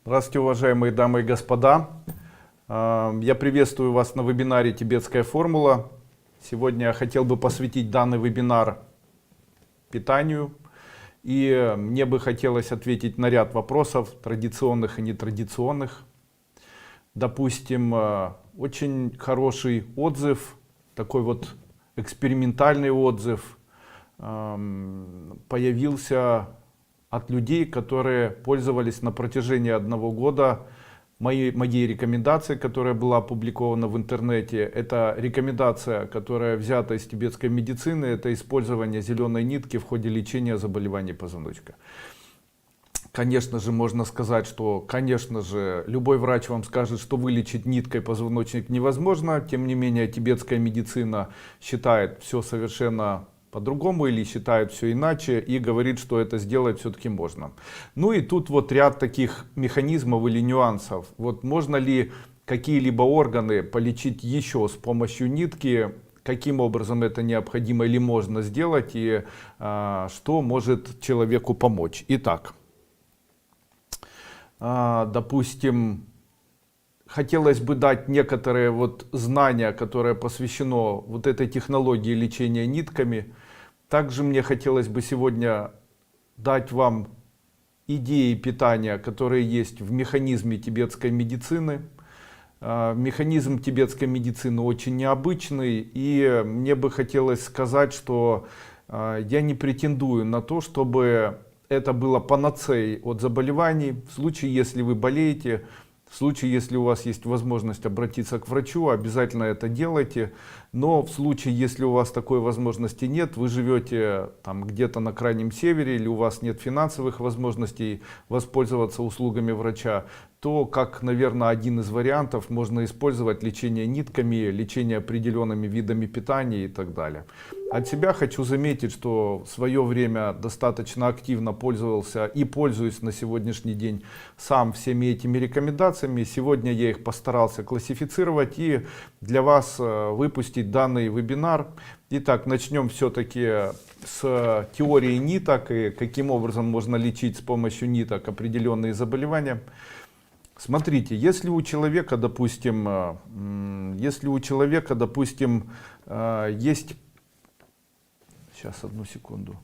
Здравствуйте, уважаемые дамы и господа. Я приветствую вас на вебинаре «Тибетская формула». Сегодня я хотел бы посвятить данный вебинар питанию. И мне бы хотелось ответить на ряд вопросов, традиционных и нетрадиционных. Допустим, очень хороший отзыв, такой вот экспериментальный отзыв появился от людей, которые пользовались на протяжении 1 года моей рекомендацией, которая была опубликована в интернете. Это рекомендация, которая взята из тибетской медицины, это использование зеленой нитки в ходе лечения заболеваний позвоночника. Конечно же, можно сказать, что, конечно же, любой врач вам скажет, что вылечить ниткой позвоночник невозможно. Тем не менее, тибетская медицина считает все совершенно по-другому или считает все иначе и говорит, что это сделать все-таки можно. Ну и тут вот ряд таких механизмов или нюансов. Вот можно ли какие-либо органы полечить еще с помощью нитки, каким образом это необходимо или можно сделать, и что может человеку помочь. Итак, допустим, хотелось бы дать некоторые вот знания, которые посвящено вот этой технологии лечения нитками. Также мне хотелось бы сегодня дать вам идеи питания, которые есть в механизме тибетской медицины. Механизм тибетской медицины очень необычный, и мне бы хотелось сказать, что я не претендую на то, чтобы это было панацеей от заболеваний. В случае, если вы болеете, в случае, если у вас есть возможность обратиться к врачу, обязательно это делайте. Но в случае, если у вас такой возможности нет, вы живете там где-то на крайнем севере, или у вас нет финансовых возможностей воспользоваться услугами врача, то, как, наверное, один из вариантов, можно использовать лечение нитками, лечение определенными видами питания и так далее. От себя хочу заметить, что в свое время достаточно активно пользовался и пользуюсь на сегодняшний день сам всеми этими рекомендациями. Сегодня я их постарался классифицировать и для вас выпустить данный вебинар. Итак, начнем все-таки с теории ниток и каким образом можно лечить с помощью ниток определенные заболевания. Смотрите, если у человека, допустим, есть... Сейчас, одну секунду.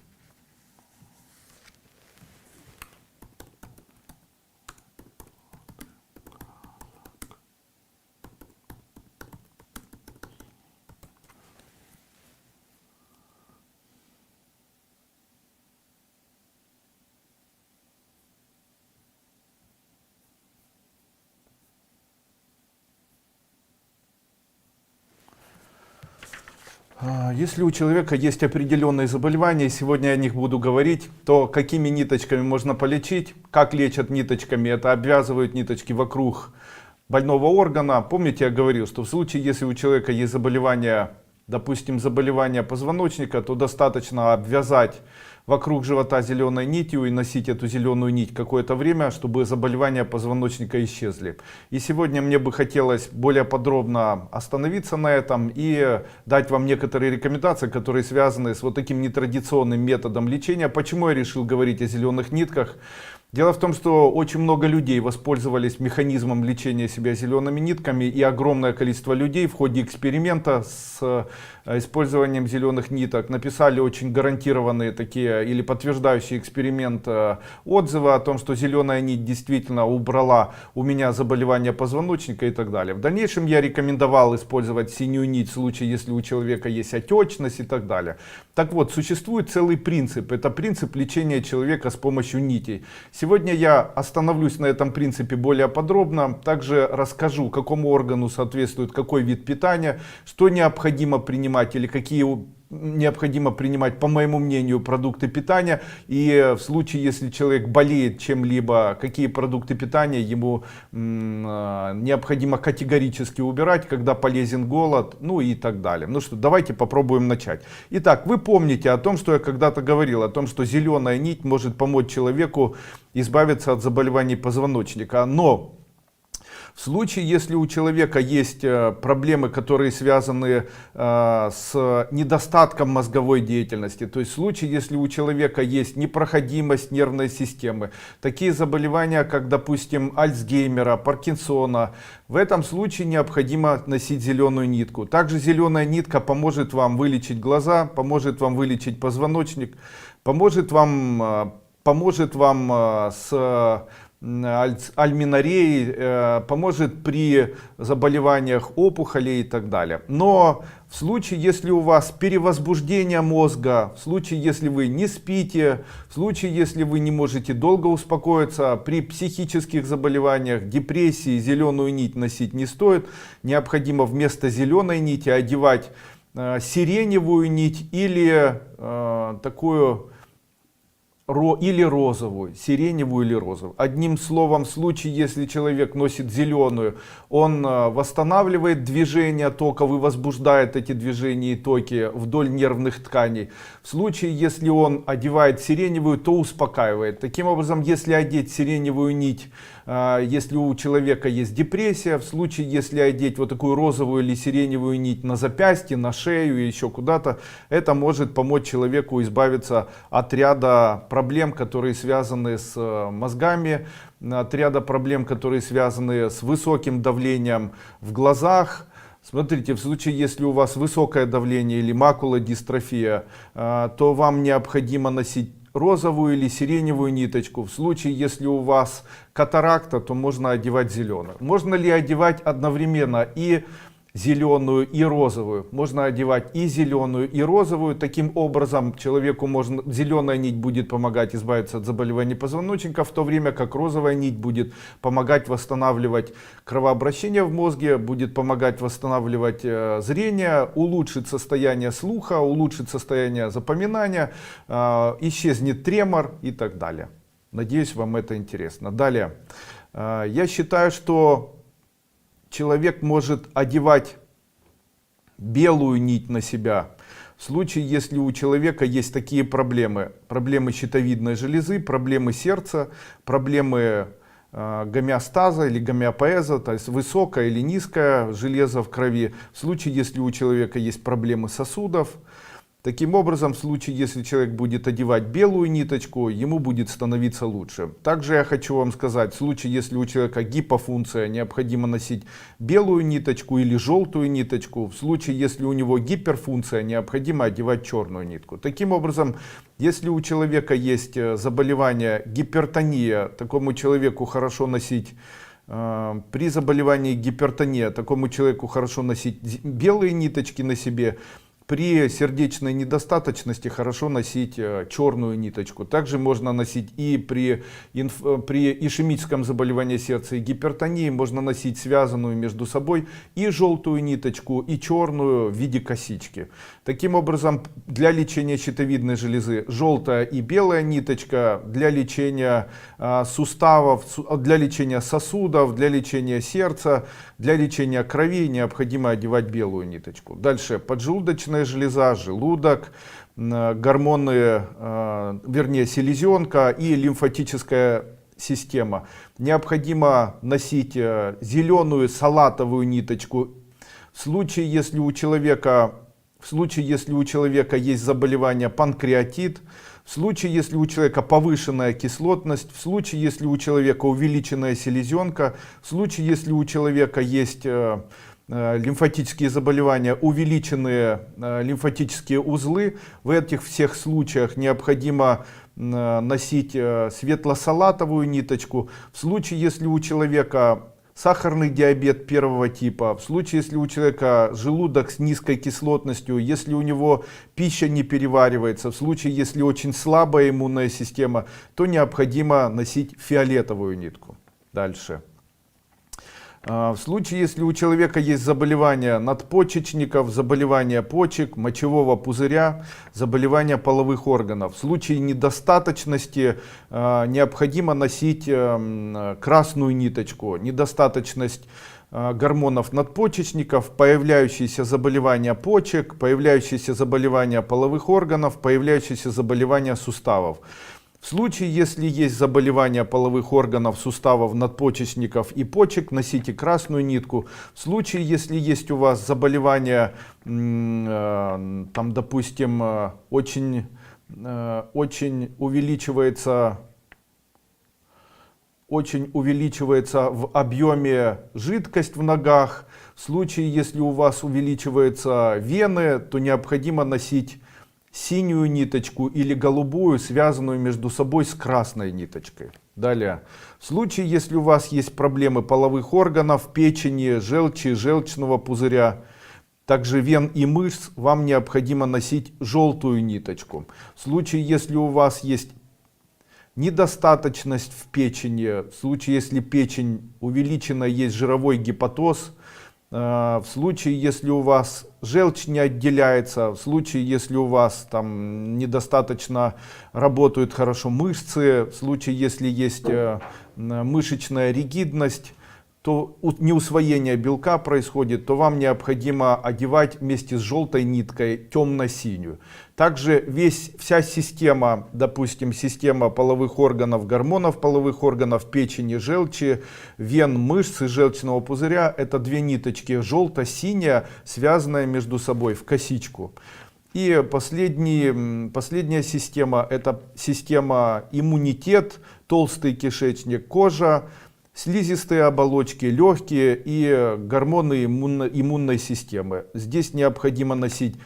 Если у человека есть определенные заболевания, сегодня я о них буду говорить, то какими ниточками можно полечить, как лечат ниточками, это обвязывают ниточки вокруг больного органа. Помните, я говорил, что в случае, если у человека есть заболевание, допустим, заболевание позвоночника, то достаточно обвязать вокруг живота зеленой нитью и носить эту зеленую нить какое-то время, чтобы заболевания позвоночника исчезли. И сегодня мне бы хотелось более подробно остановиться на этом и дать вам некоторые рекомендации, которые связаны с вот таким нетрадиционным методом лечения. Почему я решил говорить о зеленых нитках? Дело в том, что очень много людей воспользовались механизмом лечения себя зелеными нитками, и огромное количество людей в ходе эксперимента с использованием зеленых ниток написали очень гарантированные такие или подтверждающие эксперимент отзывы о том, что зеленая нить действительно убрала у меня заболевание позвоночника и так далее. В дальнейшем я рекомендовал использовать синюю нить в случае, если у человека есть отечность и так далее. Так вот, существует целый принцип. Это принцип лечения человека с помощью нитей. Сегодня я остановлюсь на этом принципе более подробно. Также расскажу, какому органу соответствует какой вид питания, что необходимо принимать или какие необходимо принимать, по моему мнению, продукты питания. И в случае, если человек болеет чем-либо, какие продукты питания ему необходимо категорически убирать, когда полезен голод, ну и так далее. Ну что, давайте попробуем начать. Итак, вы помните о том, что я когда-то говорил, о том, что зеленая нить может помочь человеку избавиться от заболеваний позвоночника. Но В случае, если у человека есть проблемы, которые связаны с недостатком мозговой деятельности, то есть в случае, если у человека есть непроходимость нервной системы, такие заболевания, как, допустим, Альцгеймера, Паркинсона, в этом случае необходимо носить зеленую нитку. Также зеленая нитка поможет вам вылечить глаза, поможет вам вылечить позвоночник, поможет вам с альминарией, поможет при заболеваниях опухолей и так далее. Но в случае, если у вас перевозбуждение мозга, в случае, если вы не спите, в случае, если вы не можете долго успокоиться, при психических заболеваниях, депрессии, зеленую нить носить не стоит. Необходимо вместо зеленой нити одевать сиреневую нить или или розовую, сиреневую или розовую. Одним словом, в случае, если человек носит зеленую, он восстанавливает движение токов и возбуждает эти движения и токи вдоль нервных тканей. В случае, если он одевает сиреневую, то успокаивает. Таким образом, если одеть сиреневую нить, если у человека есть депрессия, в случае, если одеть вот такую розовую или сиреневую нить на запястье, на шею и еще куда-то, это может помочь человеку избавиться от ряда проблем, которые связаны с мозгами, от ряда проблем, которые связаны с высоким давлением в глазах. Смотрите, в случае, если у вас высокое давление или макулодистрофия, то вам необходимо носить розовую или сиреневую ниточку. В случае, если у вас катаракта, то можно одевать зеленую. Можно ли одевать одновременно и зеленую и розовую? Можно одевать и зеленую и розовую. Таким образом, человеку зеленая нить будет помогать избавиться от заболеваний позвоночника, в то время как розовая нить будет помогать восстанавливать кровообращение в мозге, будет помогать восстанавливать зрение, улучшит состояние слуха, улучшит состояние запоминания, исчезнет тремор и так далее. Надеюсь, вам это интересно. Далее. Я считаю, что человек может одевать белую нить на себя в случае, если у человека есть такие проблемы. Проблемы щитовидной железы, проблемы сердца, проблемы гомеостаза или гомеопоэза, то есть высокое или низкое железо в крови. В случае, если у человека есть проблемы сосудов. Таким образом, в случае, если человек будет одевать белую ниточку, ему будет становиться лучше. Также я хочу вам сказать, в случае, если у человека гипофункция, необходимо носить белую ниточку или желтую ниточку. В случае, если у него гиперфункция, необходимо одевать черную нитку. Таким образом, если у человека есть заболевание гипертония, такому человеку хорошо носить при заболевании гипертония, такому человеку хорошо носить белые ниточки на себе. При сердечной недостаточности хорошо носить черную ниточку. Также можно носить и при ишемическом заболевании сердца и гипертонии, можно носить связанную между собой и желтую ниточку, и черную в виде косички. Таким образом, для лечения щитовидной железы желтая и белая ниточка, для лечения суставов, для лечения сосудов, для лечения сердца, для лечения крови необходимо одевать белую ниточку. Дальше поджелудочная железа, желудок, гормоны, вернее селезенка и лимфатическая система. Необходимо носить зеленую салатовую ниточку. В случае, если у человека есть заболевание панкреатит, в случае, если у человека повышенная кислотность, в случае, если у человека увеличенная селезенка, в случае, если у человека есть лимфатические заболевания, увеличенные лимфатические узлы, в этих всех случаях необходимо носить светло-салатовую ниточку. В случае, если у человека сахарный диабет первого типа, в случае, если у человека желудок с низкой кислотностью, если у него пища не переваривается, в случае, если очень слабая иммунная система, то необходимо носить фиолетовую нитку. Дальше. В случае, если у человека есть заболевания надпочечников, заболевания почек, мочевого пузыря, заболевания половых органов, в случае недостаточности необходимо носить красную ниточку. Недостаточность гормонов надпочечников, появляющиеся заболевания почек, появляющиеся заболевания половых органов, появляющиеся заболевания суставов. В случае, если есть заболевания половых органов, суставов, надпочечников и почек, носите красную нитку. В случае, если есть у вас заболевания, там, допустим, очень увеличивается в объеме жидкость в ногах. В случае, если у вас увеличиваются вены, то необходимо носить синюю ниточку или голубую, связанную между собой с красной ниточкой. Далее. В случае, если у вас есть проблемы половых органов, печени, желчи, желчного пузыря, также вен и мышц, вам необходимо носить желтую ниточку. В случае, если у вас есть недостаточность в печени, в случае, если печень увеличена, есть жировой гепатоз, в случае, если у вас желчь не отделяется, в случае, если у вас там недостаточно работают хорошо мышцы, в случае, если есть мышечная ригидность, то неусвоение белка происходит, то вам необходимо одевать вместе с желтой ниткой темно-синюю. Также вся система, допустим, система половых органов, гормонов половых органов, печени, желчи, вен, мышц и желчного пузыря, это две ниточки, желто-синяя, связанная между собой в косичку. И последняя система, это система иммунитет, толстый кишечник, кожа, слизистые оболочки, легкие и гормоны иммунной системы. Здесь необходимо носить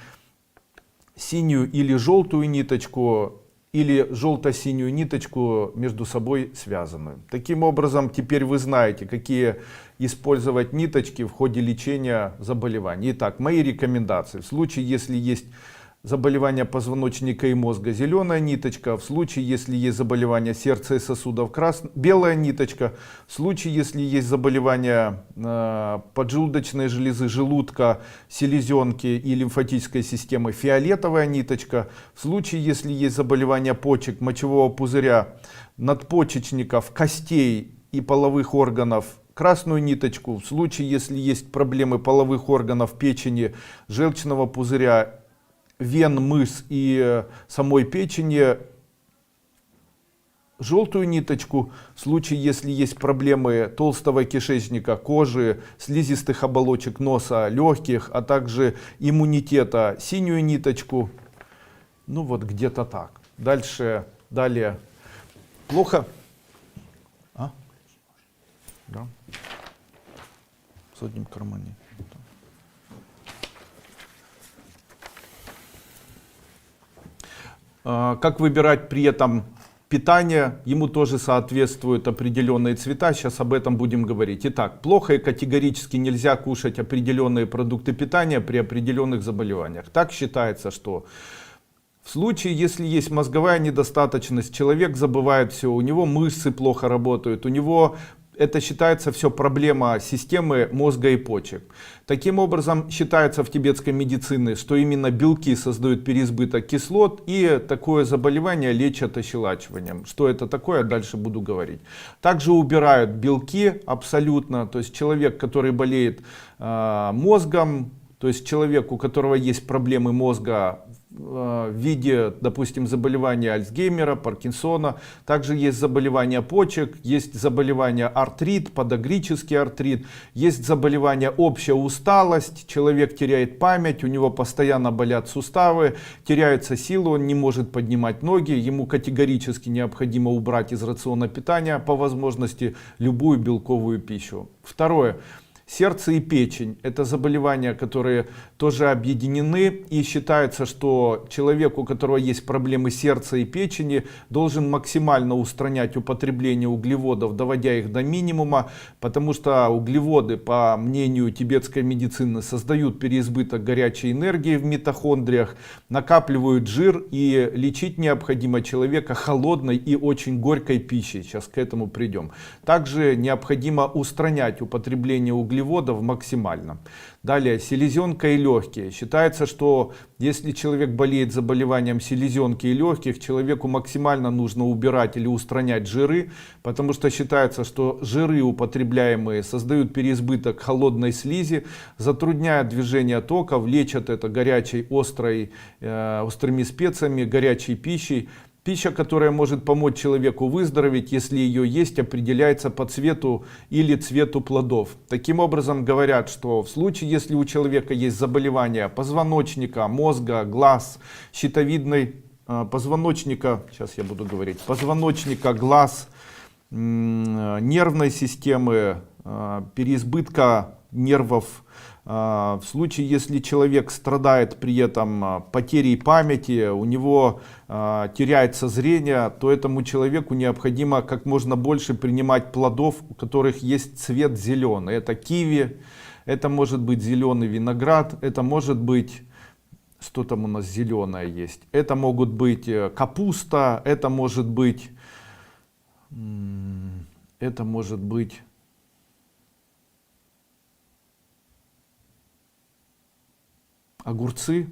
синюю или желтую ниточку, или желто-синюю ниточку между собой связанную. Таким образом, теперь вы знаете, какие использовать ниточки в ходе лечения заболеваний. Итак, мои рекомендации. В случае, если есть заболевание позвоночника и мозга, зеленая ниточка. В случае, если есть заболевание сердца и сосудов, белая ниточка. В случае, если есть заболевание поджелудочной железы, желудка, селезенки и лимфатической системы, фиолетовая ниточка. В случае, если есть заболевание почек, мочевого пузыря, надпочечников, костей и половых органов, красную ниточку. В случае, если есть проблемы половых органов, печени, желчного пузыря, вен, мышц и самой печени, желтую ниточку. В случае, если есть проблемы толстого кишечника, кожи, слизистых оболочек носа, легких, а также иммунитета, синюю ниточку. Ну вот где-то так. Далее. Плохо? Да. В заднем кармане. Как выбирать при этом питание? Ему тоже соответствуют определенные цвета. Сейчас об этом будем говорить. Итак, плохо и категорически нельзя кушать определенные продукты питания при определенных заболеваниях. Так считается, что в случае, если есть мозговая недостаточность, человек забывает все, у него мышцы плохо работают, у него это считается все проблема системы мозга и почек. Таким образом, считается в тибетской медицине, что именно белки создают переизбыток кислот, и такое заболевание лечат ощелачиванием. Что это такое, дальше буду говорить. Также убирают белки абсолютно, то есть человек, который болеет мозгом, то есть человек, у которого есть проблемы мозга в виде, допустим, заболевания Альцгеймера, Паркинсона. Также есть заболевания почек, есть заболевания артрит, подагрический артрит, есть заболевание общая усталость, человек теряет память, у него постоянно болят суставы, теряется сила, он не может поднимать ноги, ему категорически необходимо убрать из рациона питания по возможности любую белковую пищу. Второе. Сердце и печень – это заболевания, которые тоже объединены, и считается, что человек, у которого есть проблемы сердца и печени, должен максимально устранять употребление углеводов, доводя их до минимума, потому что углеводы, по мнению тибетской медицины, создают переизбыток горячей энергии в митохондриях, накапливают жир, и лечить необходимо человека холодной и очень горькой пищей. Сейчас к этому придем. Также необходимо устранять употребление углеводов максимально. Далее, селезенка и легкие. Считается, что если человек болеет заболеванием селезенки и легких, человеку максимально нужно убирать или устранять жиры, потому что считается, что жиры, употребляемые, создают переизбыток холодной слизи, затрудняют движение токов, лечат это горячей, острыми специями, горячей пищей. Пища, которая может помочь человеку выздороветь, если ее есть, определяется по цвету или цвету плодов. Таким образом, говорят, что в случае, если у человека есть заболевания позвоночника, мозга, глаз, щитовидной, позвоночника, глаз, нервной системы, переизбытка нервов, в случае, если человек страдает при этом потерей памяти, у него теряется зрение, то этому человеку необходимо как можно больше принимать плодов, у которых есть цвет зеленый. Это киви, это может быть зеленый виноград, это может быть, что там у нас зеленое есть, это могут быть капуста, это может быть огурцы.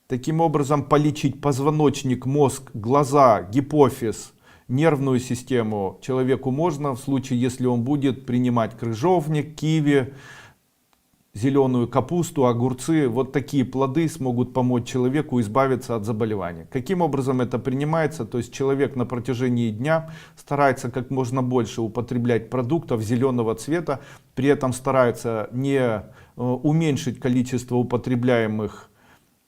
Таким образом, полечить позвоночник, мозг, глаза, гипофиз, нервную систему человеку можно, в случае, если он будет принимать крыжовник, киви, зеленую капусту, огурцы. Вот такие плоды смогут помочь человеку избавиться от заболевания. Каким образом это принимается? То есть человек на протяжении дня старается как можно больше употреблять продуктов зеленого цвета, при этом старается не уменьшить количество употребляемых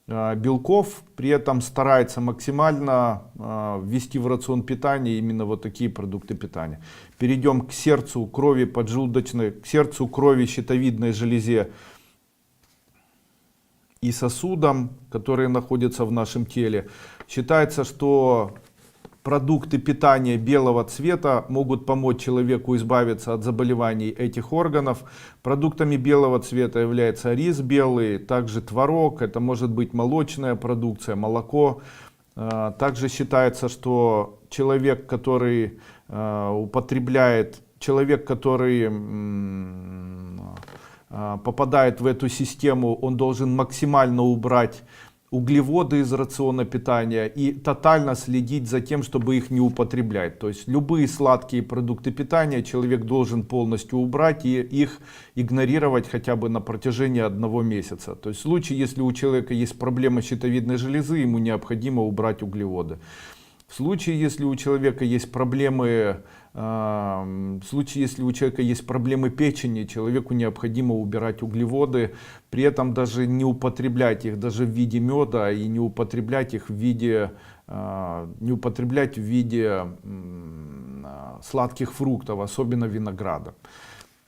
белков, при этом старается максимально ввести в рацион питания именно вот такие продукты питания. Перейдем к сердцу, крови поджелудочной, к сердцу, крови, щитовидной железе и сосудам, которые находятся в нашем теле. Считается, что продукты питания белого цвета могут помочь человеку избавиться от заболеваний этих органов. Продуктами белого цвета является рис белый, также творог, это может быть молочная продукция, молоко. Также считается, что человек, который попадает в эту систему, он должен максимально убрать углеводы из рациона питания и тотально следить за тем, чтобы их не употреблять. То есть любые сладкие продукты питания человек должен полностью убрать и их игнорировать хотя бы на протяжении 1 месяца. То есть в случае, если у человека есть проблема щитовидной железы, ему необходимо убрать углеводы. В случае, если у человека есть проблемы печени, человеку необходимо убирать углеводы, при этом даже не употреблять их даже в виде меда и не употреблять их в виде сладких фруктов, особенно винограда.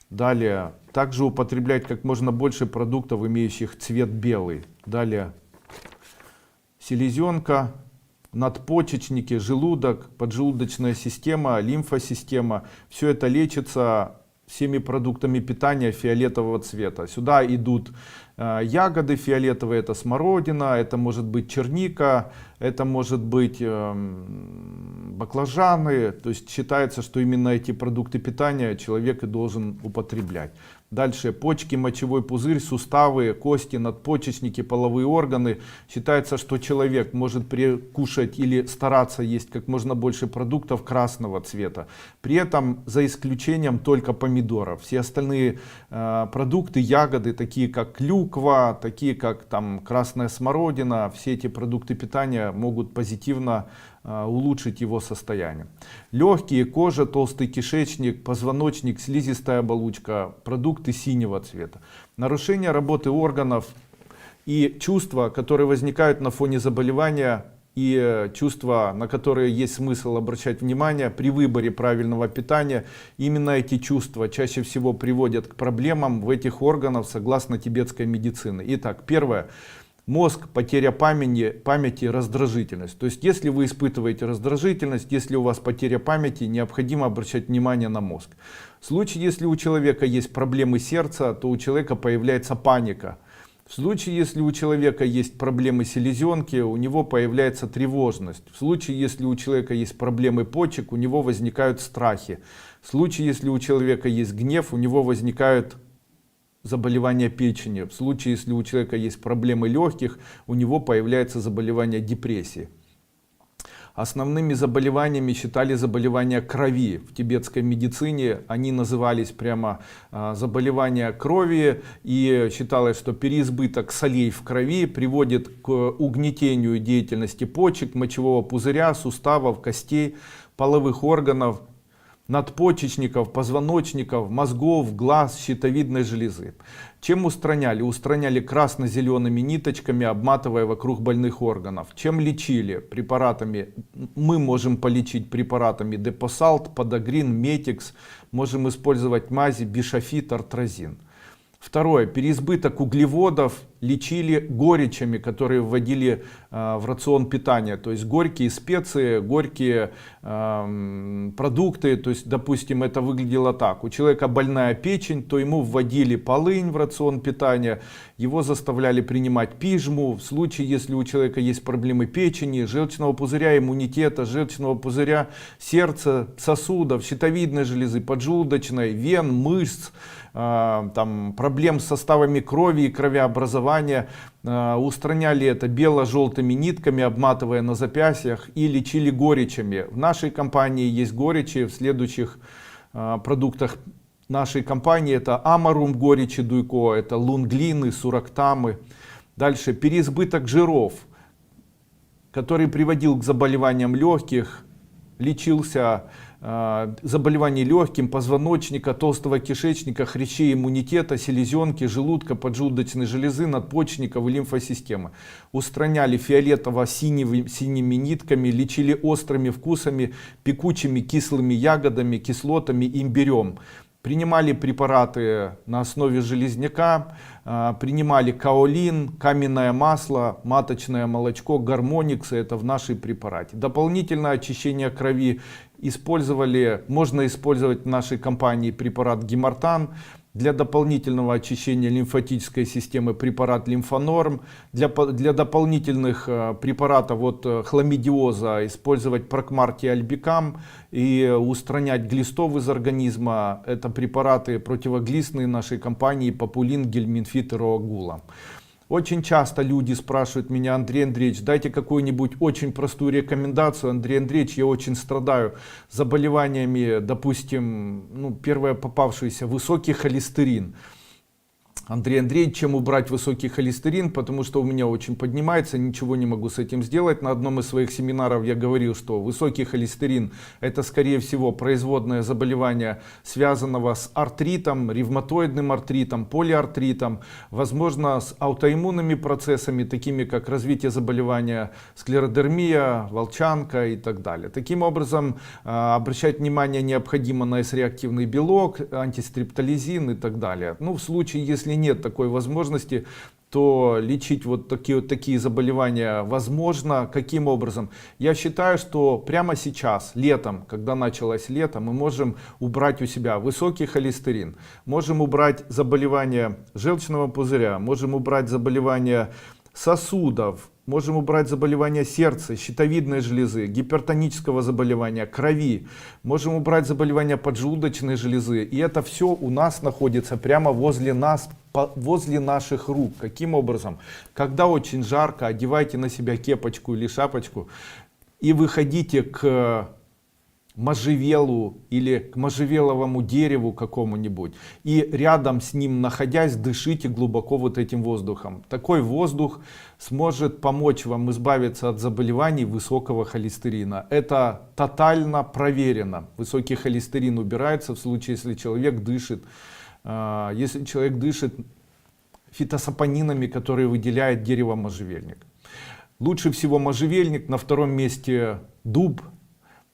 Далее, также употреблять как можно больше продуктов, имеющих цвет белый. Далее, селезенка, надпочечники, желудок, поджелудочная система, лимфосистема. Все это лечится всеми продуктами питания фиолетового цвета. Сюда идут ягоды фиолетовые, это смородина, это может быть черника, это может быть баклажаны. То есть считается, что именно эти продукты питания человек и должен употреблять. Дальше почки, мочевой пузырь, суставы, кости, надпочечники, половые органы. Считается, что человек может кушать или стараться есть как можно больше продуктов красного цвета. При этом за исключением только помидоров. Все остальные продукты, ягоды, такие как клюква, такие как там красная смородина, все эти продукты питания могут позитивно улучшить его состояние. Легкие, кожа, толстый кишечник, позвоночник, слизистая оболочка, продукты синего цвета. Нарушение работы органов и чувства, которые возникают на фоне заболевания, и чувства, на которые есть смысл обращать внимание при выборе правильного питания. Именно эти чувства чаще всего приводят к проблемам в этих органах согласно тибетской медицины. Итак, первое. Мозг, потеря памяти, раздражительность. То есть, если вы испытываете раздражительность, если у вас потеря памяти, необходимо обращать внимание на мозг. В случае, если у человека есть проблемы сердца, то у человека появляется паника. В случае, если у человека есть проблемы селезенки, у него появляется тревожность. В случае, если у человека есть проблемы почек, у него возникают страхи. В случае, если у человека есть гнев, у него возникают заболевания печени. В случае, если у человека есть проблемы легких, у него появляется заболевание депрессии. Основными заболеваниями считали заболевания крови. В тибетской медицине они назывались прямо заболевания крови, и считалось, что переизбыток солей в крови приводит к угнетению деятельности почек, мочевого пузыря, суставов, костей, половых органов, надпочечников, позвоночников, мозгов, глаз, щитовидной железы. Чем устраняли? Устраняли красно-зелеными ниточками, обматывая вокруг больных органов. Чем лечили? Препаратами. Мы можем полечить препаратами Депосалт, Подагрин, Метикс. Можем использовать мази Бишофит, Артрозин. Второе. Переизбыток углеводов лечили горечами, которые вводили в рацион питания. То есть горькие специи, горькие продукты. То есть, допустим, это выглядело так. У человека больная печень, то ему вводили полынь в рацион питания. Его заставляли принимать пижму. В случае, если у человека есть проблемы печени, желчного пузыря, иммунитета, желчного пузыря, сердца, сосудов, щитовидной железы, поджелудочной, вен, мышц, там, проблем с составами крови и кровеобразования, устраняли это бело-желтыми нитками, обматывая на запястьях, и лечили горечами. В нашей компании есть горечи, в следующих продуктах нашей компании это амарум горечи дуйко, это лунглины, сурактамы. Дальше переизбыток жиров, который приводил к заболеваниям легких, лечился заболеваний легким, позвоночника, толстого кишечника, хрящей иммунитета, селезенки, желудка, поджелудочной железы, надпочечников и лимфосистемы. Устраняли фиолетово-синими нитками, лечили острыми вкусами, пекучими кислыми ягодами, кислотами, имбирем. Принимали препараты на основе железняка, принимали каолин, каменное масло, маточное молочко, гармониксы, это в нашей препарате. Дополнительное очищение крови можно использовать в нашей компании препарат Гемартан. Для дополнительного очищения лимфатической системы препарат Лимфонорм. Для дополнительных препаратов от хламидиоза использовать Прокмарти Альбикам. И устранять глистов из организма. Это препараты противоглистные нашей компании Популин, Гельминфит и Роагула. Очень часто люди спрашивают меня: Андрей Андреевич, дайте какую-нибудь очень простую рекомендацию. Андрей Андреевич, я очень страдаю заболеваниями, допустим, первое попавшееся, высокий холестерин. Андрей Андреевич, чем убрать высокий холестерин, потому что у меня очень поднимается, ничего не могу с этим сделать. На одном из своих семинаров я говорил, что высокий холестерин это скорее всего производное заболевание, связанного с артритом, ревматоидным артритом, полиартритом, возможно с аутоиммунными процессами, такими как развитие заболевания склеродермия, волчанка и так далее. Таким образом, обращать внимание необходимо на S-реактивный белок, антистриптолизин и так далее. В случае, если нет такой возможности, то лечить вот такие заболевания возможно. Каким образом? Я считаю, что прямо сейчас, летом, когда началось лето, мы можем убрать у себя высокий холестерин, можем убрать заболевания желчного пузыря, можем убрать заболевания сосудов, можем убрать заболевания сердца, щитовидной железы, гипертонического заболевания, крови, можем убрать заболевания поджелудочной железы. И это все у нас находится прямо возле нас, возле наших рук. Каким образом? Когда очень жарко, одевайте на себя кепочку или шапочку и выходите к можжевелу или к можжевеловому дереву какому-нибудь, и рядом с ним находясь, дышите глубоко вот этим воздухом. Такой воздух сможет помочь вам избавиться от заболеваний высокого холестерина. Это тотально проверено. Высокий холестерин убирается в случае, если человек дышит фитосапонинами, которые выделяет дерево можжевельник. Лучше всего можжевельник, на втором месте дуб,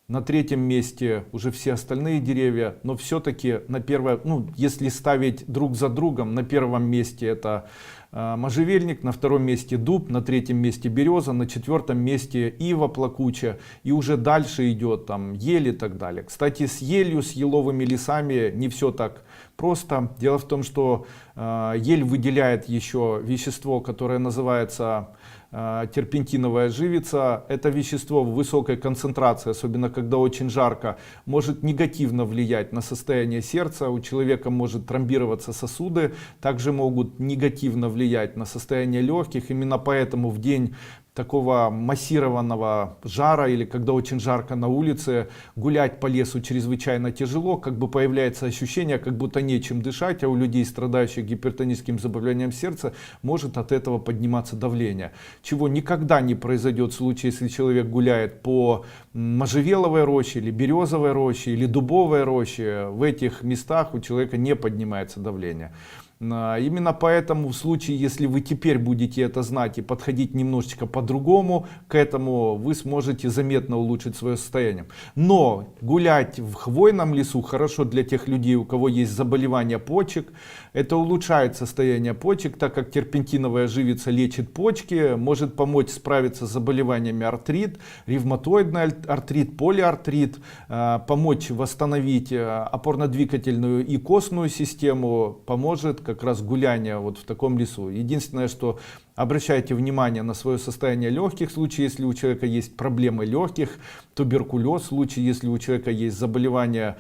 на третьем месте уже все остальные деревья, но все-таки на первое, если ставить друг за другом, на первом месте это можжевельник, на втором месте дуб, на третьем месте береза, на четвертом месте ива плакучая, и уже дальше идет там ель и так далее. Кстати, с елью, с еловыми лесами не все так просто. Дело в том, что ель выделяет еще вещество, которое называется терпентиновая живица. Это вещество в высокой концентрации, особенно когда очень жарко, может негативно влиять на состояние сердца. У человека может тромбироваться сосуды, также могут негативно влиять на состояние легких. Именно поэтому в день такого массированного жара или когда очень жарко на улице, гулять по лесу чрезвычайно тяжело, как бы появляется ощущение, как будто нечем дышать, а у людей, страдающих гипертоническим заболеванием сердца, может от этого подниматься давление. Чего никогда не произойдет в случае, если человек гуляет по можжевеловой роще или березовой роще или дубовой роще. В этих местах у человека не поднимается давление. Именно поэтому в случае, если вы теперь будете это знать и подходить немножечко по-другому к этому, вы сможете заметно улучшить свое состояние. Но гулять в хвойном лесу хорошо для тех людей, у кого есть заболевания почек. Это улучшает состояние почек, так как терпентиновая живица лечит почки, может помочь справиться с заболеваниями артрит, ревматоидный артрит, полиартрит, помочь восстановить опорно-двигательную и костную систему, поможет как раз гуляние вот в таком лесу. Единственное, что обращайте внимание на свое состояние легких, в случае, если у человека есть проблемы легких, туберкулез, в случае, если у человека есть заболевание,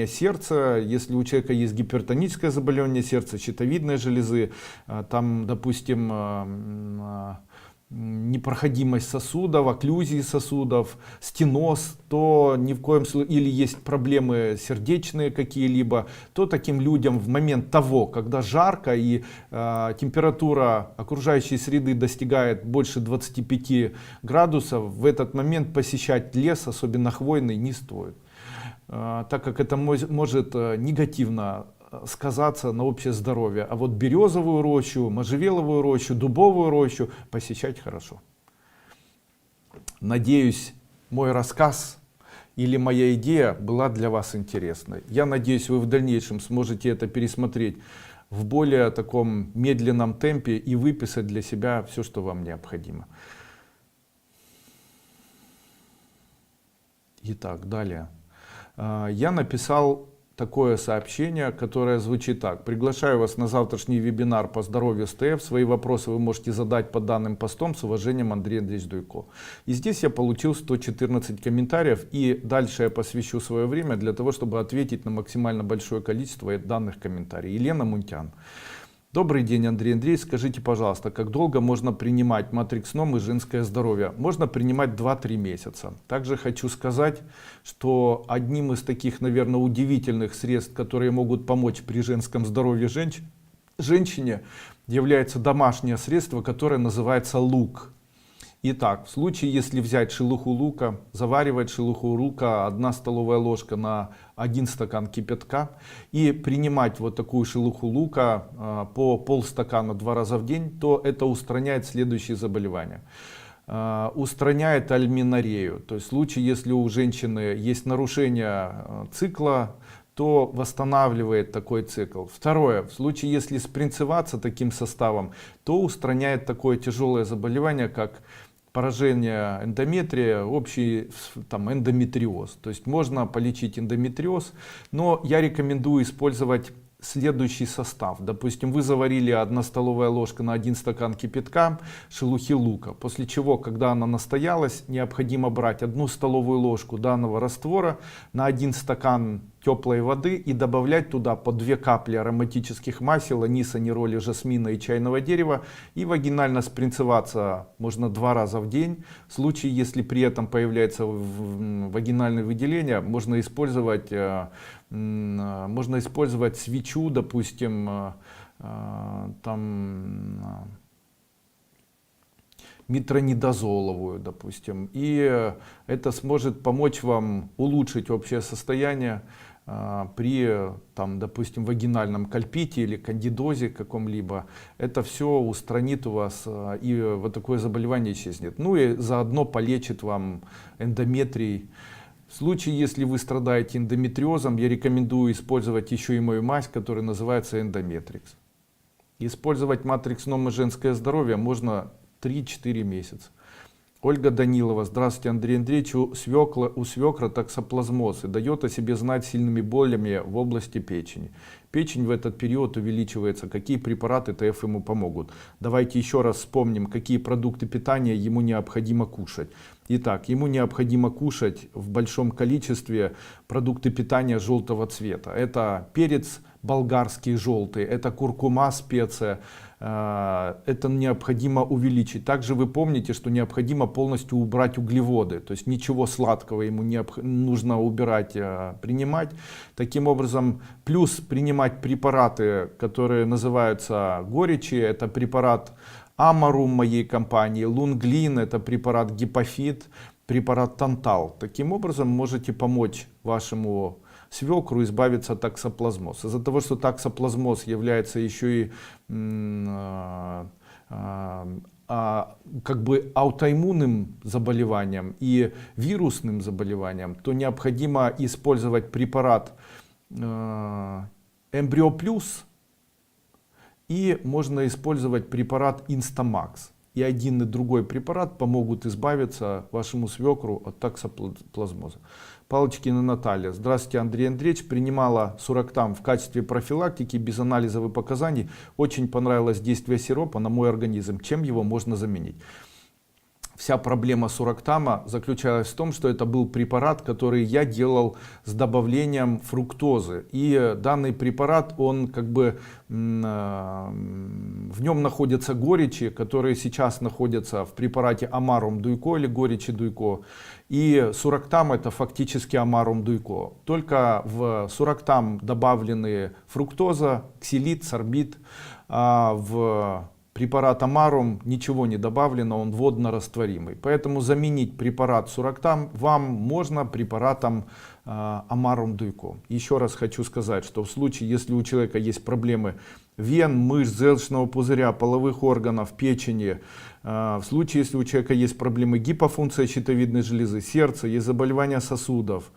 сердца, если у человека есть гипертоническое заболевание сердца, щитовидной железы, там, допустим, непроходимость сосудов, окклюзии сосудов, стеноз, то ни в коем случае, или есть проблемы сердечные какие-либо, то таким людям в момент того, когда жарко и температура окружающей среды достигает больше 25 градусов, в этот момент посещать лес, особенно хвойный, не стоит, так как это может негативно сказаться на общее здоровье. А вот березовую рощу, можжевеловую рощу, дубовую рощу посещать хорошо. Надеюсь, мой рассказ или моя идея была для вас интересной. Я надеюсь, вы в дальнейшем сможете это пересмотреть в более таком медленном темпе и выписать для себя все, что вам необходимо. Итак, далее. Я написал такое сообщение, которое звучит так. Приглашаю вас на завтрашний вебинар по здоровью с ТФ. Свои вопросы вы можете задать по данным постам. С уважением, Андрей Андреевич Дуйко. И здесь я получил 114 комментариев. И дальше я посвящу свое время для того, чтобы ответить на максимально большое количество данных комментариев. Елена Мунтян. Добрый день, Андрей Андреевич. Скажите, пожалуйста, как долго можно принимать матрикс-ном и женское здоровье? Можно принимать 2-3 месяца. Также хочу сказать, что одним из таких, наверное, удивительных средств, которые могут помочь при женском здоровье женщине, является домашнее средство, которое называется лук. Итак, в случае, если взять шелуху лука, заваривать шелуху лука 1 столовая ложка на 1 стакан кипятка и принимать вот такую шелуху лука по полстакана 2 раза в день, то это устраняет следующие заболевания. Устраняет альминорею, то есть в случае, если у женщины есть нарушение цикла, то восстанавливает такой цикл. Второе, в случае, если спринцеваться таким составом, то устраняет такое тяжелое заболевание, как поражение эндометрия, общий там эндометриоз. То есть можно полечить эндометриоз, но я рекомендую использовать следующий состав. Допустим, вы заварили 1 столовая ложка на 1 стакан кипятка шелухи лука, после чего, когда она настоялась, необходимо брать 1 столовую ложку данного раствора на 1 стакан теплой воды и добавлять туда по 2 капли ароматических масел, аниса, нероли, жасмина и чайного дерева, и вагинально спринцеваться можно 2 раза в день. В случае, если при этом появляется вагинальное выделение, можно использовать свечу, допустим, там метронидозоловую, допустим, и это сможет помочь вам улучшить общее состояние при, там, допустим, вагинальном кальпите или кандидозе каком-либо. Это все устранит у вас, и вот такое заболевание исчезнет. Ну и заодно полечит вам эндометрий. В случае, если вы страдаете эндометриозом, я рекомендую использовать еще и мою мазь, которая называется Эндометрикс. Использовать матрикс-ном и женское здоровье можно 3-4 месяца. Ольга Данилова. Здравствуйте, Андрей Андреевич. У свекра токсоплазмоз и дает о себе знать сильными болями в области печени. Печень в этот период увеличивается. Какие препараты ТФ ему помогут? Давайте еще раз вспомним, какие продукты питания ему необходимо кушать. Итак, ему необходимо кушать в большом количестве продукты питания желтого цвета. Это перец болгарский желтый, это куркума специя. Это необходимо увеличить. Также вы помните, что необходимо полностью убрать углеводы, то есть ничего сладкого ему нужно убирать, принимать. Таким образом, плюс принимать препараты, которые называются горечи, это препарат Амарум моей компании, Лунглин, это препарат Гипофит, препарат Тантал. Таким образом можете помочь вашему свекру избавиться от токсоплазмоза. Из-за того, что токсоплазмоз является еще и как бы аутоиммунным заболеванием и вирусным заболеванием, то необходимо использовать препарат Эмбрио Плюс, и можно использовать препарат Инстамакс. И один и другой препарат помогут избавиться вашему свекру от токсоплазмоза. Палочкина Наталья. Здравствуйте, Андрей Андреевич. Принимала сурактам в качестве профилактики без анализов и показаний. Очень понравилось действие сиропа на мой организм. Чем его можно заменить? Вся проблема сурактама заключалась в том, что это был препарат, который я делал с добавлением фруктозы. И данный препарат, он как бы в нем находятся горечи, которые сейчас находятся в препарате Амарум Дуйко или горечи Дуйко. И сурактам это фактически Амарум Дуйко. Только в сурактам добавлены фруктоза, ксилит, сорбит, а в препарат Амарум ничего не добавлено, он водно-растворимый. Поэтому заменить препарат сурактам вам можно препаратом Амарум Дуйко. Еще раз хочу сказать, что в случае, если у человека есть проблемы вен, мышц, желчного пузыря, половых органов, печени, в случае, если у человека есть проблемы гипофункции щитовидной железы, сердца, есть заболевания сосудов,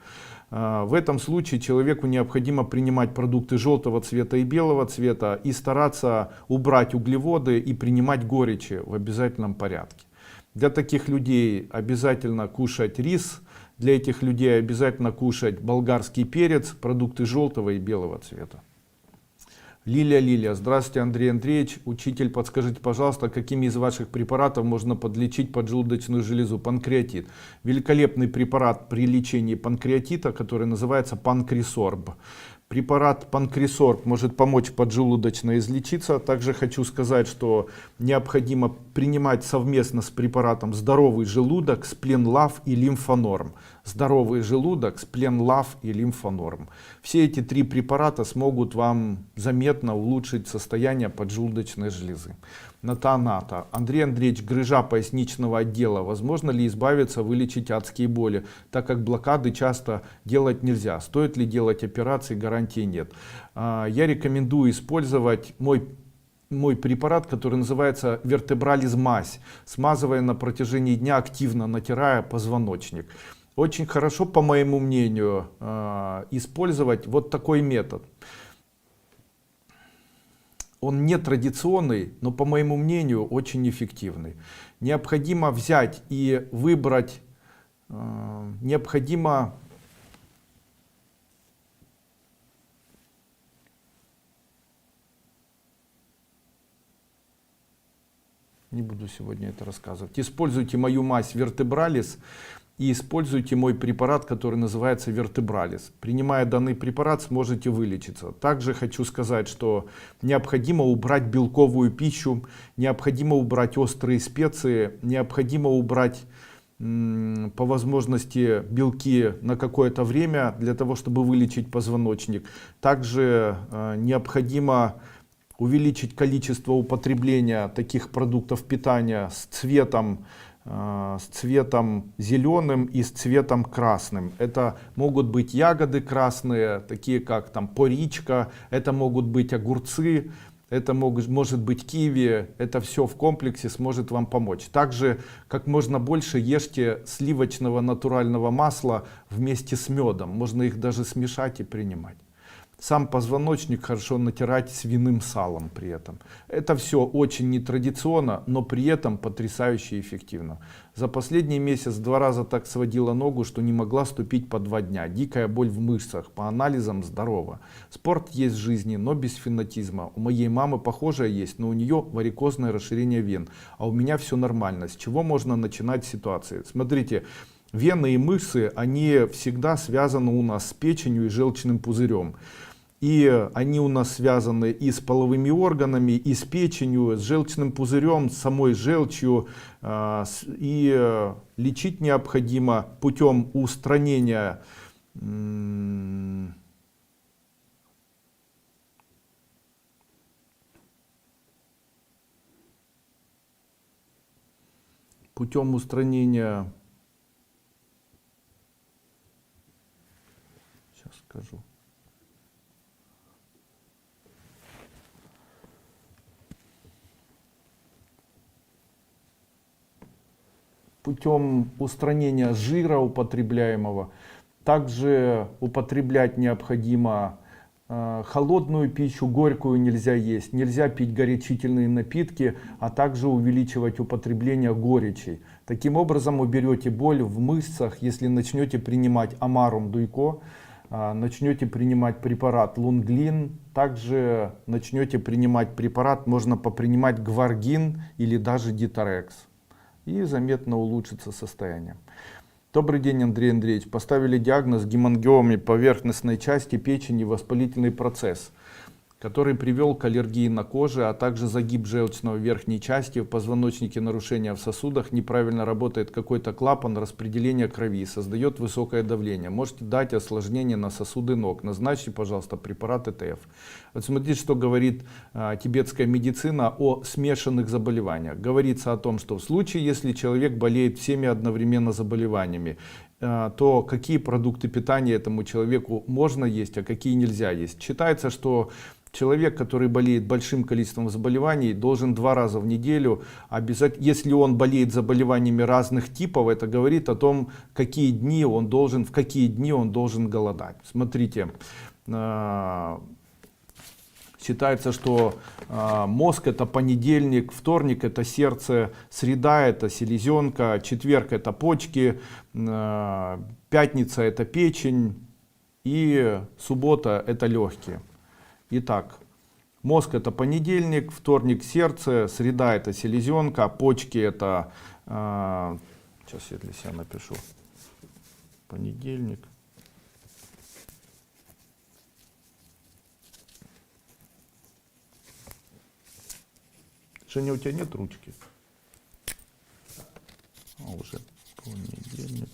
в этом случае человеку необходимо принимать продукты желтого цвета и белого цвета и стараться убрать углеводы и принимать горечи в обязательном порядке. Для таких людей обязательно кушать рис, для этих людей обязательно кушать болгарский перец, продукты желтого и белого цвета. Лилия. Здравствуйте, Андрей Андреевич. Учитель, подскажите, пожалуйста, какими из ваших препаратов можно подлечить поджелудочную железу? Панкреатит. Великолепный препарат при лечении панкреатита, который называется Панкрисорб. Препарат Панкрисорб может помочь поджелудочно излечиться. Также хочу сказать, что необходимо принимать совместно с препаратом здоровый желудок, Спленлав и Лимфонорм. Здоровый желудок, Спленлав и Лимфонорм. Все эти три препарата смогут вам заметно улучшить состояние поджелудочной железы. Ната. Андрей Андреевич, грыжа поясничного отдела. Возможно ли избавиться, вылечить адские боли, так как блокады часто делать нельзя? Стоит ли делать операции? Гарантии нет. Я рекомендую использовать мой препарат, который называется Вертебрализ мазь, смазывая на протяжении дня, активно натирая позвоночник. Очень хорошо, по моему мнению, использовать вот такой метод. Он не традиционный, но, по моему мнению, очень эффективный. Необходимо взять и выбрать, необходимо не буду сегодня это рассказывать. Используйте мою мазь Вертебралис и используйте мой препарат, который называется Вертебралис. Принимая данный препарат, сможете вылечиться. Также хочу сказать, что необходимо убрать белковую пищу, необходимо убрать острые специи, необходимо убрать по возможности белки на какое-то время для того, чтобы вылечить позвоночник. Также необходимо увеличить количество употребления таких продуктов питания с цветом зеленым и с цветом красным. Это могут быть ягоды красные, такие как там поричка, это могут быть огурцы, это может быть киви. Это все в комплексе сможет вам помочь. Также как можно больше ешьте сливочного натурального масла вместе с медом. Можно их даже смешать и принимать. Сам позвоночник хорошо натирать свиным салом при этом. Это все очень нетрадиционно, но при этом потрясающе эффективно. За последний месяц 2 раза так сводила ногу, что не могла ступить по 2 дня. Дикая боль в мышцах, по анализам здорово. Спорт есть в жизни, но без фанатизма. У моей мамы похожее есть, но у нее варикозное расширение вен. А у меня все нормально. С чего можно начинать ситуации? Смотрите. Вены и мышцы, они всегда связаны у нас с печенью и желчным пузырем. И они у нас связаны и с половыми органами, и с печенью, с желчным пузырем, с самой желчью. И лечить необходимо путем устранения сейчас скажу. Путем устранения жира употребляемого. Также употреблять необходимо холодную пищу, горькую нельзя есть, нельзя пить горячительные напитки, а также увеличивать употребление горечи. Таким образом уберете боль в мышцах, если начнете принимать амарум дуйко, начнете принимать препарат лунглин, также начнете принимать препарат, можно попринимать гваргин или даже диторекс. И заметно улучшится состояние. Добрый день, Андрей Андреевич. Поставили диагноз гемангиомы поверхностной части печени, воспалительный процесс, который привел к аллергии на коже, а также загиб желчного верхней части, в позвоночнике нарушения в сосудах, неправильно работает какой-то клапан распределения крови, создает высокое давление. Можете дать осложнение на сосуды ног. Назначьте, пожалуйста, препарат ЭТФ. Вот смотрите, что говорит тибетская медицина о смешанных заболеваниях. Говорится о том, что в случае, если человек болеет всеми одновременно заболеваниями, то какие продукты питания этому человеку можно есть, а какие нельзя есть. Считается, что человек, который болеет большим количеством заболеваний, должен 2 раза в неделю обязательно, если он болеет заболеваниями разных типов, это говорит о том, в какие дни он должен голодать. Смотрите, считается, что мозг это понедельник, вторник это сердце, среда это селезенка, четверг это почки, пятница это печень и суббота это легкие. Итак, мозг это понедельник, вторник сердце, среда это селезенка, почки это, сейчас я для себя напишу, понедельник. Женя, у тебя нет ручки? Уже понедельник.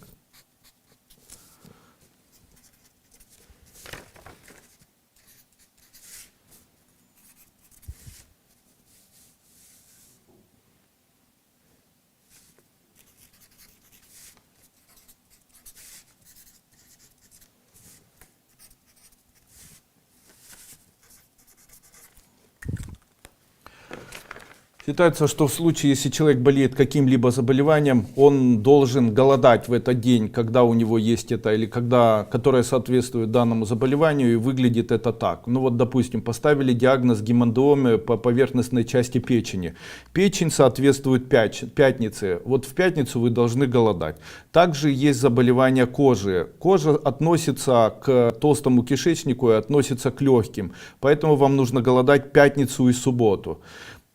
Считается, что в случае, если человек болеет каким-либо заболеванием, он должен голодать в этот день, когда у него есть это, или которое соответствует данному заболеванию, и выглядит это так. Ну вот, допустим, поставили диагноз гемангиомы по поверхностной части печени. Печень соответствует пятнице. Вот в пятницу вы должны голодать. Также есть заболевания кожи. Кожа относится к толстому кишечнику и относится к легким. Поэтому вам нужно голодать пятницу и субботу.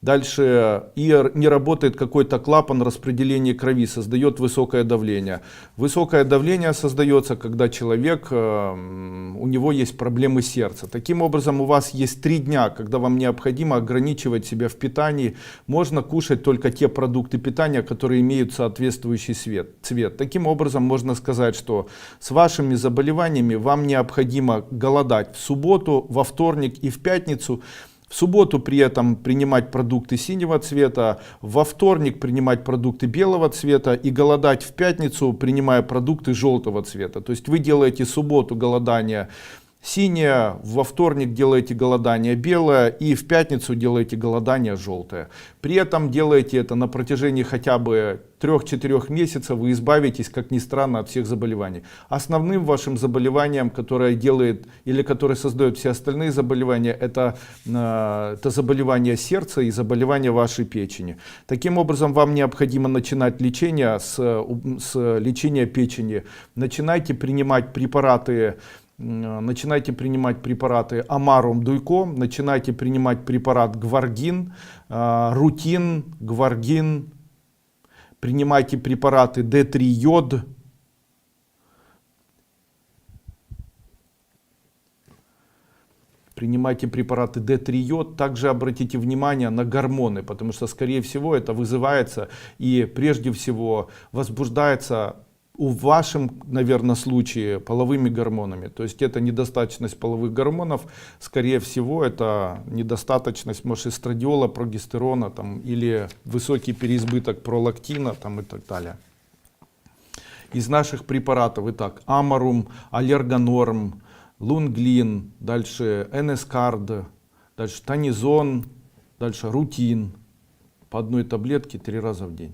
Дальше не работает какой-то клапан распределения крови, создает высокое давление. Высокое давление создается, когда человек, у него есть проблемы сердца. Таким образом, у вас есть 3 дня, когда вам необходимо ограничивать себя в питании. Можно кушать только те продукты питания, которые имеют соответствующий цвет. Таким образом, можно сказать, что с вашими заболеваниями вам необходимо голодать в субботу, во вторник и в пятницу. В субботу при этом принимать продукты синего цвета, во вторник принимать продукты белого цвета и голодать в пятницу, принимая продукты желтого цвета. То есть вы делаете субботу голодание синее, во вторник делаете голодание белое и в пятницу делаете голодание желтое. При этом делаете это на протяжении хотя бы 3-4 месяцев, вы избавитесь, как ни странно, от всех заболеваний. Основным вашим заболеванием, которое делает или которое создает все остальные заболевания, это заболевание сердца и заболевание вашей печени. Таким образом, вам необходимо начинать лечение с лечения печени. Начинайте принимать препараты амарум дуйко, начинайте принимать препарат гваргин, рутин, гваргин, принимайте препараты D3 йод, принимайте препараты D3-йод. Также обратите внимание на гормоны, потому что, скорее всего, это вызывается и прежде всего возбуждается в вашем, наверное, случае половыми гормонами. То есть это недостаточность половых гормонов, скорее всего, это недостаточность, может, эстрадиола, прогестерона там, или высокий переизбыток пролактина там, и так далее. Из наших препаратов, итак, Амарум, Аллергонорм, Лунглин, дальше Энескард, дальше Тонизон, дальше Рутин. По одной таблетке 3 раза в день.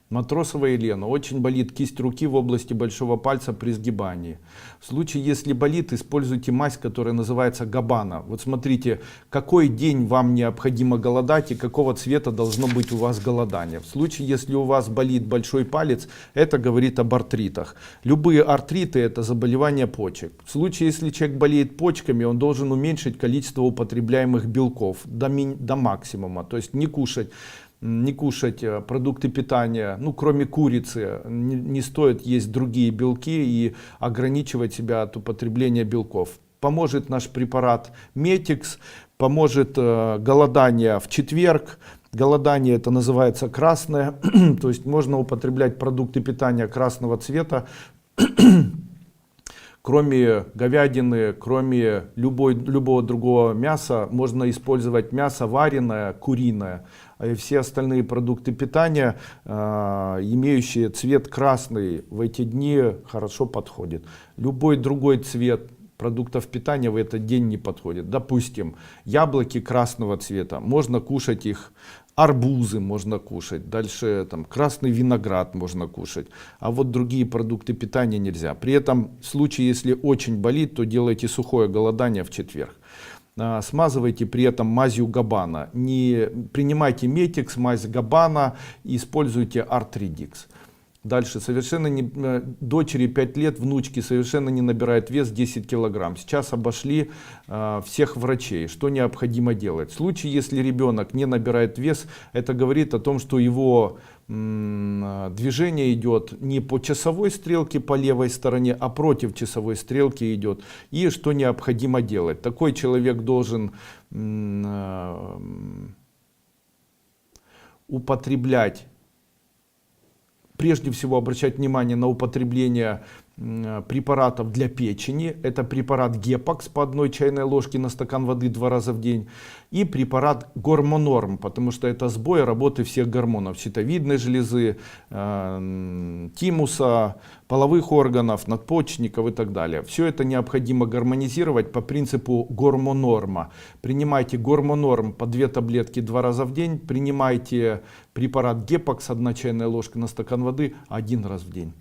Матросова Елена. Очень болит кисть руки в области большого пальца при сгибании. В случае, если болит, используйте мазь, которая называется Габбана. Вот смотрите, какой день вам необходимо голодать и какого цвета должно быть у вас голодание. В случае, если у вас болит большой палец, это говорит об артритах. Любые артриты — это заболевания почек. В случае, если человек болеет почками, он должен уменьшить количество употребляемых белков до максимума. То есть не кушать продукты питания, ну, кроме курицы, не стоит есть другие белки и ограничивать себя от употребления белков. Поможет наш препарат Метикс, поможет голодание в четверг. Голодание это называется красное, то есть можно употреблять продукты питания красного цвета. Кроме говядины, кроме любого другого мяса, можно использовать мясо вареное, куриное. А все остальные продукты питания, имеющие цвет красный, в эти дни хорошо подходит. Любой другой цвет продуктов питания в этот день не подходит. Допустим, яблоки красного цвета, можно кушать их. Арбузы можно кушать, дальше там, красный виноград можно кушать, а вот другие продукты питания нельзя. При этом в случае, если очень болит, то делайте сухое голодание в четверг. Смазывайте при этом мазью Габбана. Не принимайте Метикс, мазь Габбана, используйте Артридикс. Дальше, дочери 5 лет, внучки совершенно не набирает вес 10 килограмм. Сейчас обошли всех врачей. Что необходимо делать? В случае, если ребенок не набирает вес, это говорит о том, что его движение идет не по часовой стрелке по левой стороне, а против часовой стрелки идет. И что необходимо делать? Такой человек должен употреблять, прежде всего обращать внимание на употребление препаратов для печени. Это препарат Гепакс по 1 чайной ложке на стакан воды 2 раза в день. И препарат Гормонорм, потому что это сбой работы всех гормонов. Щитовидной железы, тимуса, половых органов, надпочечников и так далее. Все это необходимо гармонизировать по принципу Гормонорма. Принимайте Гормонорм по 2 таблетки 2 раза в день. Принимайте препарат Гепакс 1 чайная ложка на стакан воды 1 раз в день.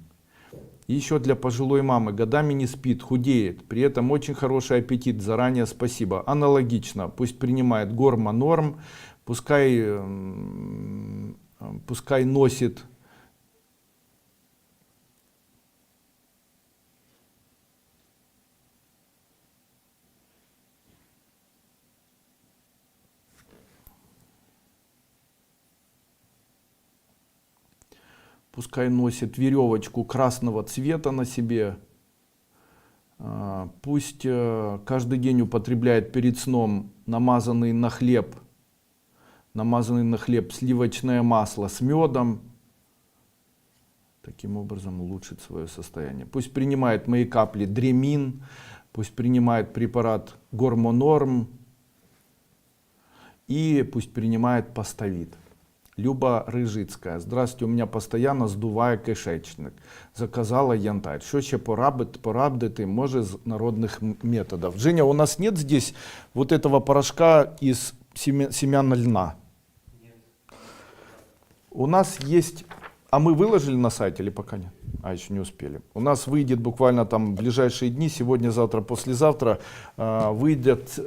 И еще для пожилой мамы, годами не спит, худеет, при этом очень хороший аппетит, заранее спасибо. Аналогично, пусть принимает Гормонорм, пускай носит веревочку красного цвета на себе. Пусть каждый день употребляет перед сном намазанный на хлеб сливочное масло с медом. Таким образом улучшит свое состояние. Пусть принимает мои капли Дремин, пусть принимает препарат Гормонорм и пусть принимает Паставит. Люба Рижицька. Здравствуйте, у меня постоянно сдуває кишечник. Заказала янтарь. Що ще порадити, може, з народных методов? Женя, у нас нет здесь вот этого порошка из семян льна? Нет. У нас есть... А мы выложили на сайте или пока нет? А, еще не успели. У нас выйдет буквально там в ближайшие дни, сегодня, завтра, послезавтра, выйдет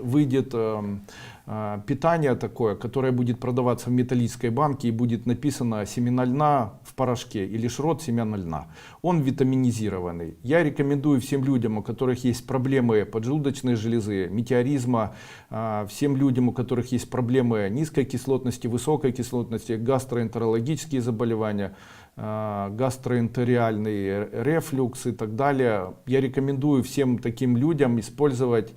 питание такое, которое будет продаваться в металлической банке и будет написано семена льна в порошке или шрот семян льна. Он витаминизированный. Я рекомендую всем людям, у которых есть проблемы поджелудочной железы, метеоризма, всем людям, у которых есть проблемы низкой кислотности, высокой кислотности, гастроэнтерологические заболевания, гастроэнтериальный рефлюкс и так далее. Я рекомендую всем таким людям использовать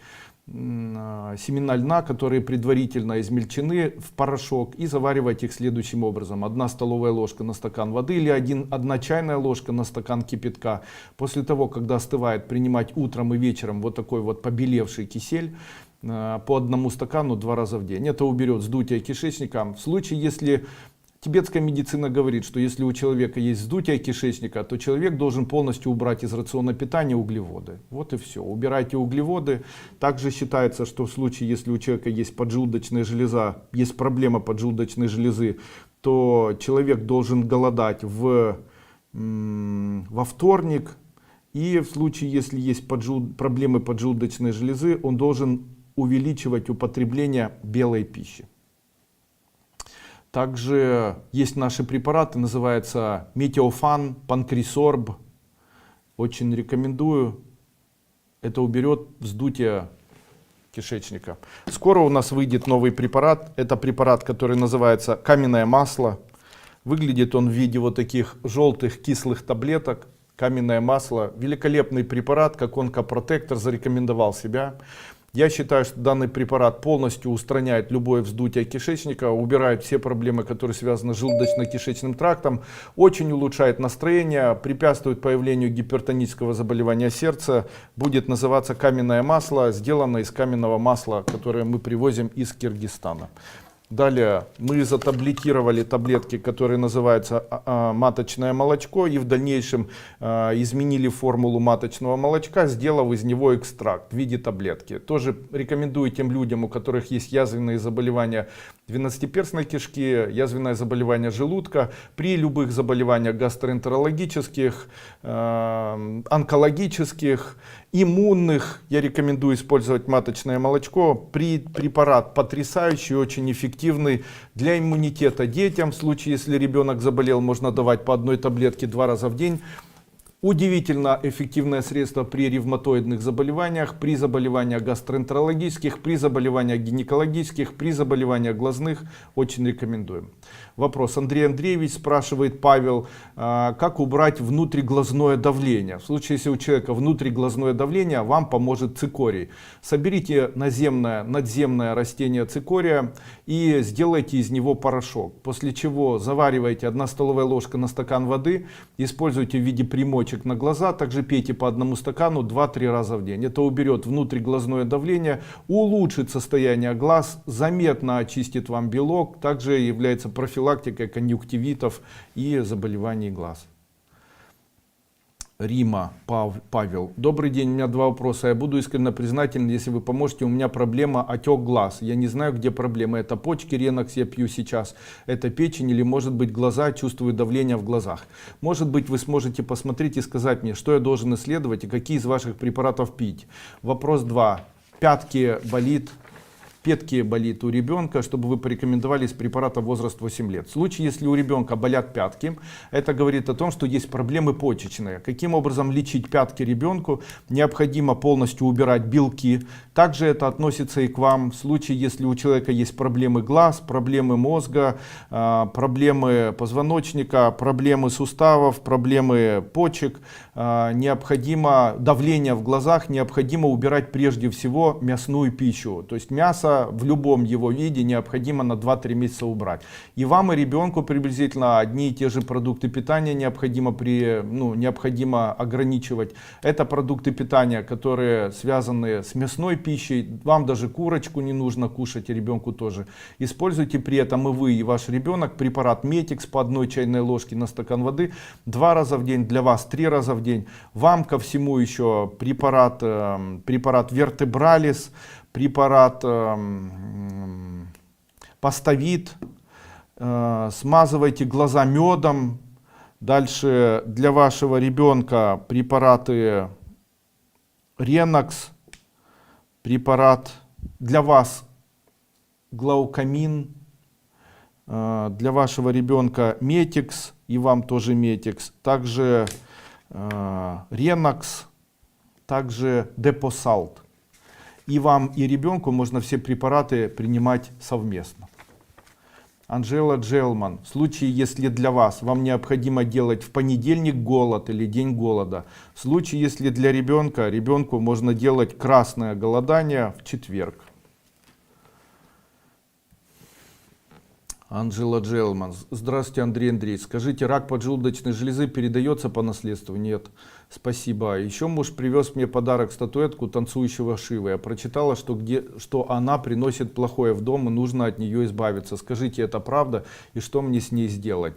семена льна, которые предварительно измельчены в порошок, и заваривать их следующим образом. 1 столовая ложка на стакан воды или 1 чайная ложка на стакан кипятка. После того, когда остывает, принимать утром и вечером вот такой вот побелевший кисель по 1 стакану 2 раза в день. Это уберет вздутие кишечника. В случае, если тибетская медицина говорит, что если у человека есть вздутие кишечника, то человек должен полностью убрать из рациона питания углеводы. Вот и все. Убирайте углеводы. Также считается, что в случае, если у человека есть поджелудочная железа, есть проблема поджелудочной железы, то человек должен голодать во вторник. И в случае, если есть проблемы поджелудочной железы, он должен увеличивать употребление белой пищи. Также есть наши препараты, называется Метеофан, Панкрисорб. Очень рекомендую. Это уберет вздутие кишечника. Скоро у нас выйдет новый препарат. Это препарат, который называется каменное масло. Выглядит он в виде вот таких желтых кислых таблеток. Каменное масло. Великолепный препарат, как онкопротектор, зарекомендовал себя. Я считаю, что данный препарат полностью устраняет любое вздутие кишечника, убирает все проблемы, которые связаны с желудочно-кишечным трактом, очень улучшает настроение, препятствует появлению гипертонического заболевания сердца. Будет называться каменное масло, сделано из каменного масла, которое мы привозим из Киргизстана. Далее мы затаблетировали таблетки, которые называются маточное молочко, и в дальнейшем изменили формулу маточного молочка, сделав из него экстракт в виде таблетки. Тоже рекомендую тем людям, у которых есть язвенные заболевания двенадцатиперстной кишки, язвенное заболевание желудка, при любых заболеваниях гастроэнтерологических, онкологических, иммунных, я рекомендую использовать маточное молочко. Препарат потрясающий, очень эффективный для иммунитета детям. В случае, если ребенок заболел, можно давать по 1 таблетке 2 раза в день. Удивительно эффективное средство при ревматоидных заболеваниях, при заболеваниях гастроэнтерологических, при заболеваниях гинекологических, при заболеваниях глазных. Очень рекомендуем. Вопрос. Андрей Андреевич спрашивает, Павел, как убрать внутриглазное давление? В случае, если у человека внутриглазное давление, вам поможет цикорий. Соберите надземное растение цикория и сделайте из него порошок. После чего заваривайте 1 столовая ложка на стакан воды, используйте в виде примочек на глаза, также пейте по 1 стакану 2-3 раза в день. Это уберет внутриглазное давление, улучшит состояние глаз, заметно очистит вам белок, также является профилактикой конъюнктивитов и заболеваний глаз. Рима, Павел. Добрый день, у меня 2 вопроса. Я буду искренне признателен, если вы поможете. У меня проблема отек глаз. Я не знаю, где проблема. Это почки, ренокс я пью сейчас. Это печень или может быть глаза, чувствую давление в глазах. Может быть, вы сможете посмотреть и сказать мне, что я должен исследовать и какие из ваших препаратов пить. Вопрос 2. Пятки болит у ребенка, чтобы вы порекомендовали из препарата возраст 8 лет. В случае, если у ребенка болят пятки, это говорит о том, что есть проблемы почечные. Каким образом лечить пятки ребенку? Необходимо полностью убирать белки. Также это относится и к вам. В случае, если у человека есть проблемы глаз, проблемы мозга, проблемы позвоночника, проблемы суставов, проблемы почек, необходимо давление в глазах, необходимо убирать прежде всего мясную пищу. То есть мясо в любом его виде необходимо на 2-3 месяца убрать. И вам, и ребенку приблизительно одни и те же продукты питания необходимо ограничивать. Это продукты питания, которые связаны с мясной пищей. Вам даже курочку не нужно кушать, и ребенку тоже. Используйте при этом и вы, и ваш ребенок препарат Метикс по 1 чайной ложке на стакан воды 2 раза в день, для вас 3 раза в день. Вам ко всему еще препарат Вертебралис, препарат Паставит, смазывайте глаза медом. Дальше для вашего ребенка препараты Ренокс, препарат для вас глаукамин, для вашего ребенка Метикс, и вам тоже Метикс, также Ренокс, также Депосалт. И вам, и ребенку можно все препараты принимать совместно. Анжела Джелман. В случае, если для вас вам необходимо делать в понедельник голод или день голода. В случае, если для ребенку можно делать красное голодание в четверг. Анжела Джелман. Здравствуйте, Андрей Андреевич. Скажите, рак поджелудочной железы передается по наследству? Нет. Спасибо. Еще муж привез мне подарок, статуэтку танцующего Шивы. Я прочитала, что она приносит плохое в дом и нужно от нее избавиться. Скажите, это правда и что мне с ней сделать?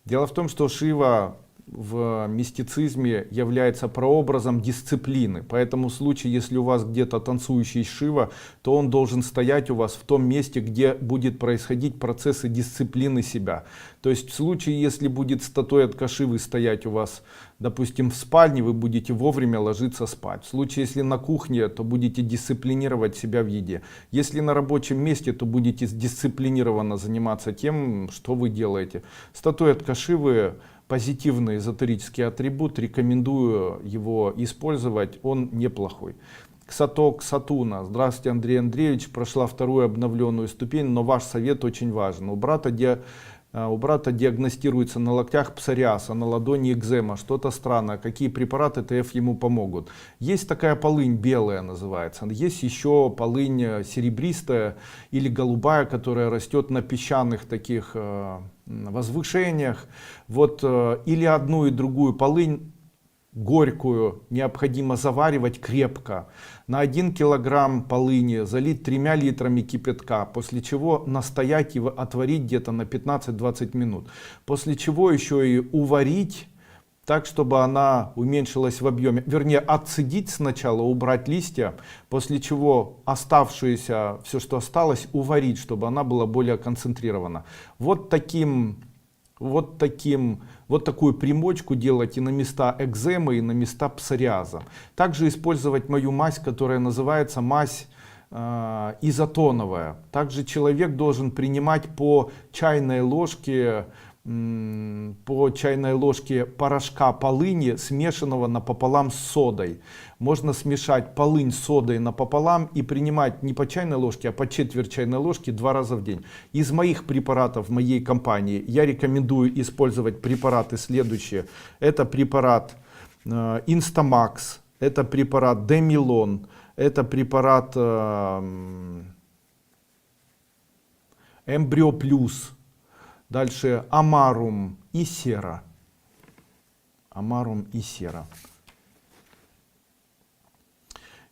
Дело в том, что Шива в мистицизме является прообразом дисциплины. Поэтому в случае, если у вас где-то танцующий Шива, то он должен стоять у вас в том месте, где будет происходить процессы дисциплины себя. То есть в случае, если будет статуэтка Шивы стоять у вас, допустим, в спальне, вы будете вовремя ложиться спать. В случае, если на кухне, то будете дисциплинировать себя в еде. Если на рабочем месте, то будете дисциплинированно заниматься тем, что вы делаете. Статуэтка Шивы — позитивный эзотерический атрибут, рекомендую его использовать, он неплохой. Ксаток Сатуна. Здравствуйте, Андрей Андреевич. Прошла вторую обновленную ступень, но ваш совет очень важен. У брата диагностируется на локтях псориаз, а на ладони экзема. Что-то странное. Какие препараты ТФ ему помогут? Есть такая полынь, белая называется. Есть еще полынь серебристая или голубая, которая растет на песчаных таких возвышениях. Вот, или одну и другую полынь горькую необходимо заваривать крепко. На 1 килограмм полыни залить 3 литрами кипятка, после чего настоять и отварить где-то на 15-20 минут. После чего еще и уварить так, чтобы она уменьшилась в объеме. Вернее, отцедить сначала, убрать листья, после чего оставшееся, все, что осталось, уварить, чтобы она была более концентрирована. Вот такую примочку делать и на места экземы, и на места псориаза. Также использовать мою мазь, которая называется мазь изотоновая. Также человек должен принимать по чайной ложке порошка полыни, смешанного напополам с содой. Можно смешать полынь с содой напополам и принимать не по чайной ложке, а по четверть чайной ложки 2 раза в день. Из моих препаратов моей компании я рекомендую использовать препараты следующие. Это препарат Instamax, это препарат Демилон, это препарат Эмбрио Плюс. Дальше Амарум и Сера. Амарум и Сера.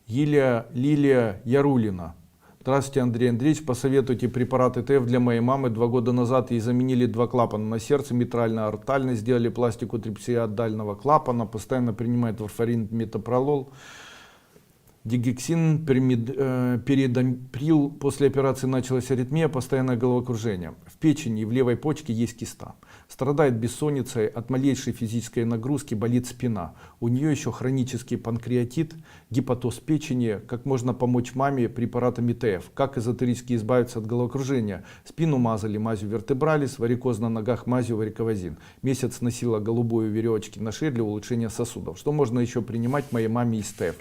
Лилия Ярулина. Здравствуйте, Андрей Андреевич. Посоветуйте препараты ТФ для моей мамы. 2 года назад ей заменили 2 клапана на сердце, митрально-артально. Сделали пластику трипсиадального клапана. Постоянно принимает варфарин, метопролол, дигексин, перидомприл. После операции началась аритмия, постоянное головокружение. В печени и в левой почке есть киста. Страдает бессонницей, от малейшей физической нагрузки болит спина. У нее еще хронический панкреатит, гепатоз печени. Как можно помочь маме препаратами ТФ? Как эзотерически избавиться от головокружения? Спину мазали мазью вертебралис, варикоз на ногах мазью вариковазин. Месяц носила голубую веревочки на шее для улучшения сосудов. Что можно еще принимать моей маме из ТФ?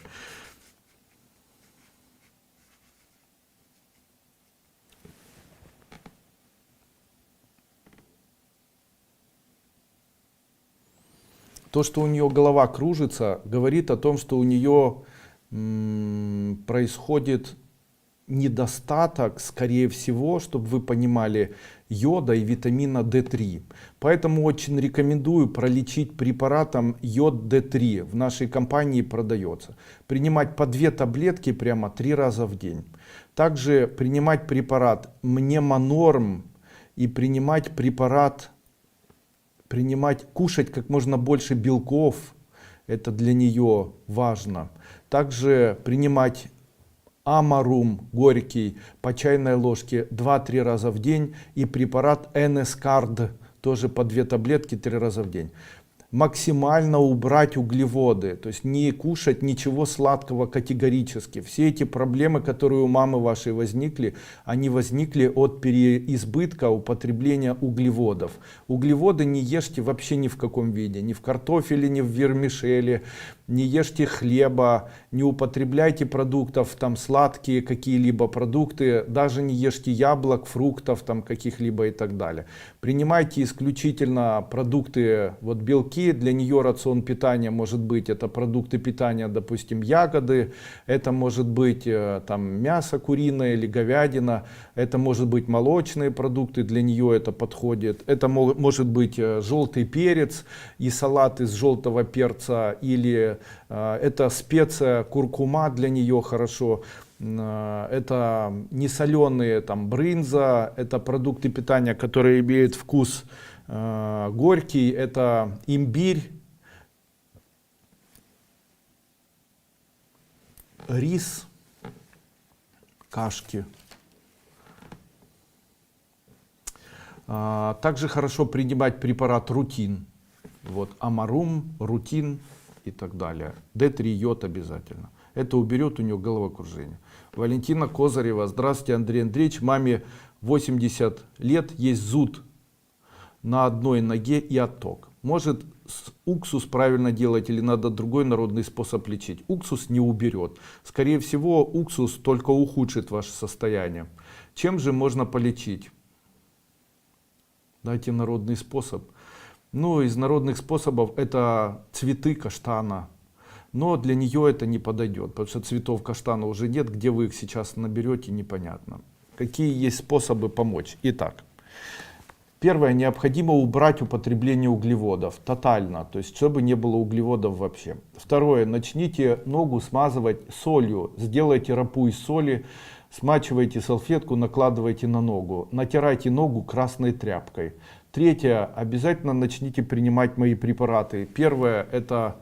То, что у нее голова кружится, говорит о том, что у нее происходит недостаток, скорее всего, чтобы вы понимали, йода и витамина D3. Поэтому очень рекомендую пролечить препаратом йод D3. В нашей компании продается. Принимать по 2 таблетки прямо 3 раза в день. Также принимать препарат Мнемонорм и кушать как можно больше белков, это для нее важно. Также принимать Амарум горький по чайной ложке 2-3 раза в день и препарат Энескард тоже по 2 таблетки 3 раза в день. Максимально убрать углеводы, то есть не кушать ничего сладкого категорически. Все эти проблемы, которые у мамы вашей возникли, они возникли от переизбытка употребления углеводов. Углеводы не ешьте вообще ни в каком виде, ни в картофеле, ни в вермишеле, не ешьте хлеба, не употребляйте продуктов, там сладкие какие-либо продукты, даже не ешьте яблок, фруктов там каких-либо и так далее. Принимайте исключительно продукты, вот белки, для нее рацион питания может быть, это продукты питания, допустим, ягоды, это может быть там мясо куриное или говядина, это может быть молочные продукты, для нее это подходит, это может быть желтый перец и салат из желтого перца, или это специя куркума для нее хорошо, это несоленые там брынза, это продукты питания, которые имеют вкус горький, это имбирь, рис, кашки. Также хорошо принимать препарат рутин. Вот, амарум, рутин и так далее. D3 йод обязательно. Это уберет у нее головокружение. Валентина Козырева. Здравствуйте, Андрей Андреевич. Маме 80 лет, есть зуд на одной ноге и отток. Может уксус правильно делать или надо другой народный способ лечить? Уксус не уберет. Скорее всего, уксус только ухудшит ваше состояние. Чем же можно полечить? Дайте народный способ. Ну, из народных способов это цветы каштана. Но для нее это не подойдет, потому что цветов каштана уже нет. Где вы их сейчас наберете, непонятно. Какие есть способы помочь? Итак, первое, необходимо убрать употребление углеводов тотально, то есть чтобы не было углеводов вообще. Второе, начните ногу смазывать солью, сделайте ропу из соли, смачивайте салфетку, накладывайте на ногу, натирайте ногу красной тряпкой. Третье, обязательно начните принимать мои препараты. Первое, это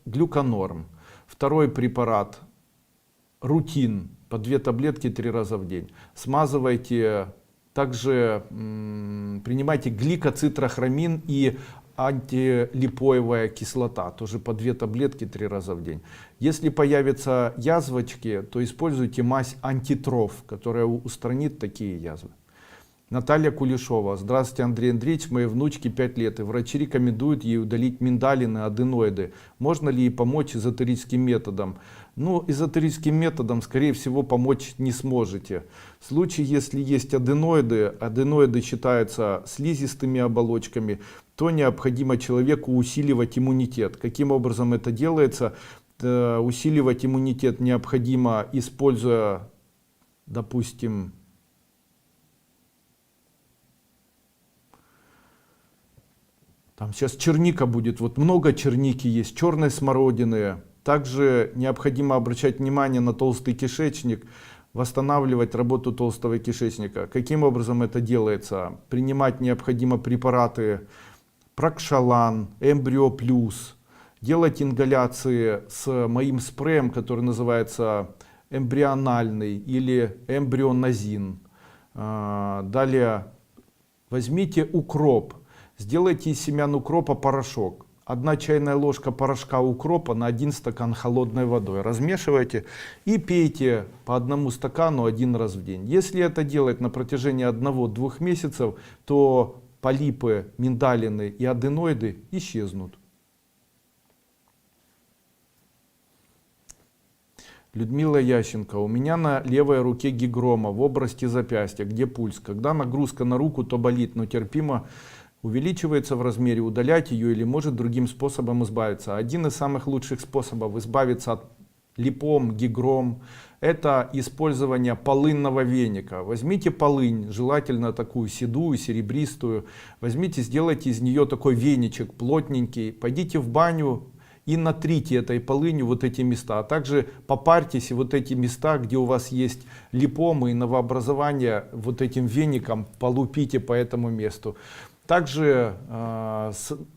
глюконорм. Второй препарат рутин, по 2 таблетки 3 раза в день. Смазывайте, также принимайте гликоцитрохромин и антилипоевая кислота, тоже по 2 таблетки 3 раза в день. Если появятся язвочки, то используйте мазь антитроф, которая устранит такие язвы. Наталья Кулешова. Здравствуйте, Андрей Андреевич. Моей внучке 5 лет, и врачи рекомендуют ей удалить миндалины, аденоиды. Можно ли ей помочь эзотерическим методом? Ну, эзотерическим методом, скорее всего, помочь не сможете. В случае, если есть аденоиды считаются слизистыми оболочками, то необходимо человеку усиливать иммунитет. Каким образом это делается? Усиливать иммунитет необходимо, используя, допустим, там сейчас черника будет, вот много черники есть, черной смородины. Также необходимо обращать внимание на толстый кишечник, восстанавливать работу толстого кишечника. Каким образом это делается? Принимать необходимо препараты Прокшалан, Эмбрио Плюс, делать ингаляции с моим спреем, который называется эмбриональный или эмбрионазин. Далее возьмите укроп. Сделайте из семян укропа порошок. 1 чайная ложка порошка укропа на 1 стакан холодной водой. Размешивайте и пейте по 1 стакану 1 раз в день. Если это делать на протяжении 1-2 месяцев, то полипы, миндалины и аденоиды исчезнут. Людмила Ященко. У меня на левой руке гигрома в области запястья, где пульс. Когда нагрузка на руку, то болит, но терпимо. Увеличивается в размере, удалять ее или может другим способом избавиться. Один из самых лучших способов избавиться от липом, гигром, это использование полынного веника. Возьмите полынь, желательно такую седую, серебристую, возьмите, сделайте из нее такой веничек плотненький, пойдите в баню и натрите этой полынью вот эти места, а также попарьтесь и вот эти места, где у вас есть липомы и новообразования, вот этим веником полупите по этому месту. Также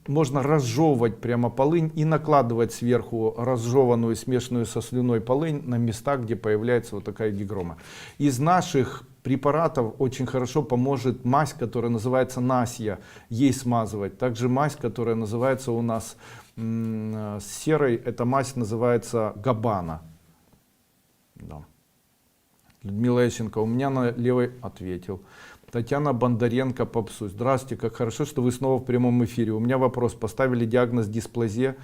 можно разжевывать прямо полынь и накладывать сверху разжеванную, смешанную со слюной полынь на места, где появляется вот такая гигрома. Из наших препаратов очень хорошо поможет мазь, которая называется Насья, ей смазывать. Также мазь, которая называется у нас серой, эта мазь называется Габана. Да. Людмила Ященко, у меня на левой ответил. Татьяна Бондаренко, попсуй. Здравствуйте, как хорошо, что вы снова в прямом эфире. У меня вопрос. Поставили диагноз дисплазия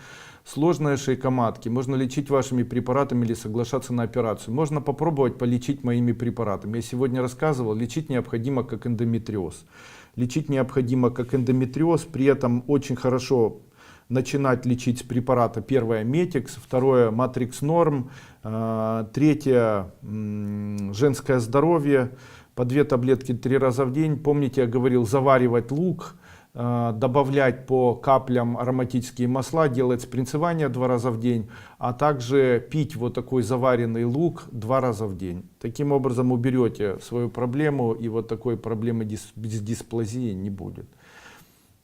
сложной шейкоматки. Можно лечить вашими препаратами или соглашаться на операцию? Можно попробовать полечить моими препаратами. Я сегодня рассказывал, лечить необходимо как эндометриоз. Лечить необходимо как эндометриоз, при этом очень хорошо начинать лечить с препарата. Первое Метикс, второе Матрикс Норм, третье женское здоровье, по 2 таблетки 3 раза в день. Помните, я говорил, заваривать лук, добавлять по каплям ароматические масла, делать спринцевание 2 раза в день, а также пить вот такой заваренный лук 2 раза в день. Таким образом уберете свою проблему, и вот такой проблемы с дисплазией не будет.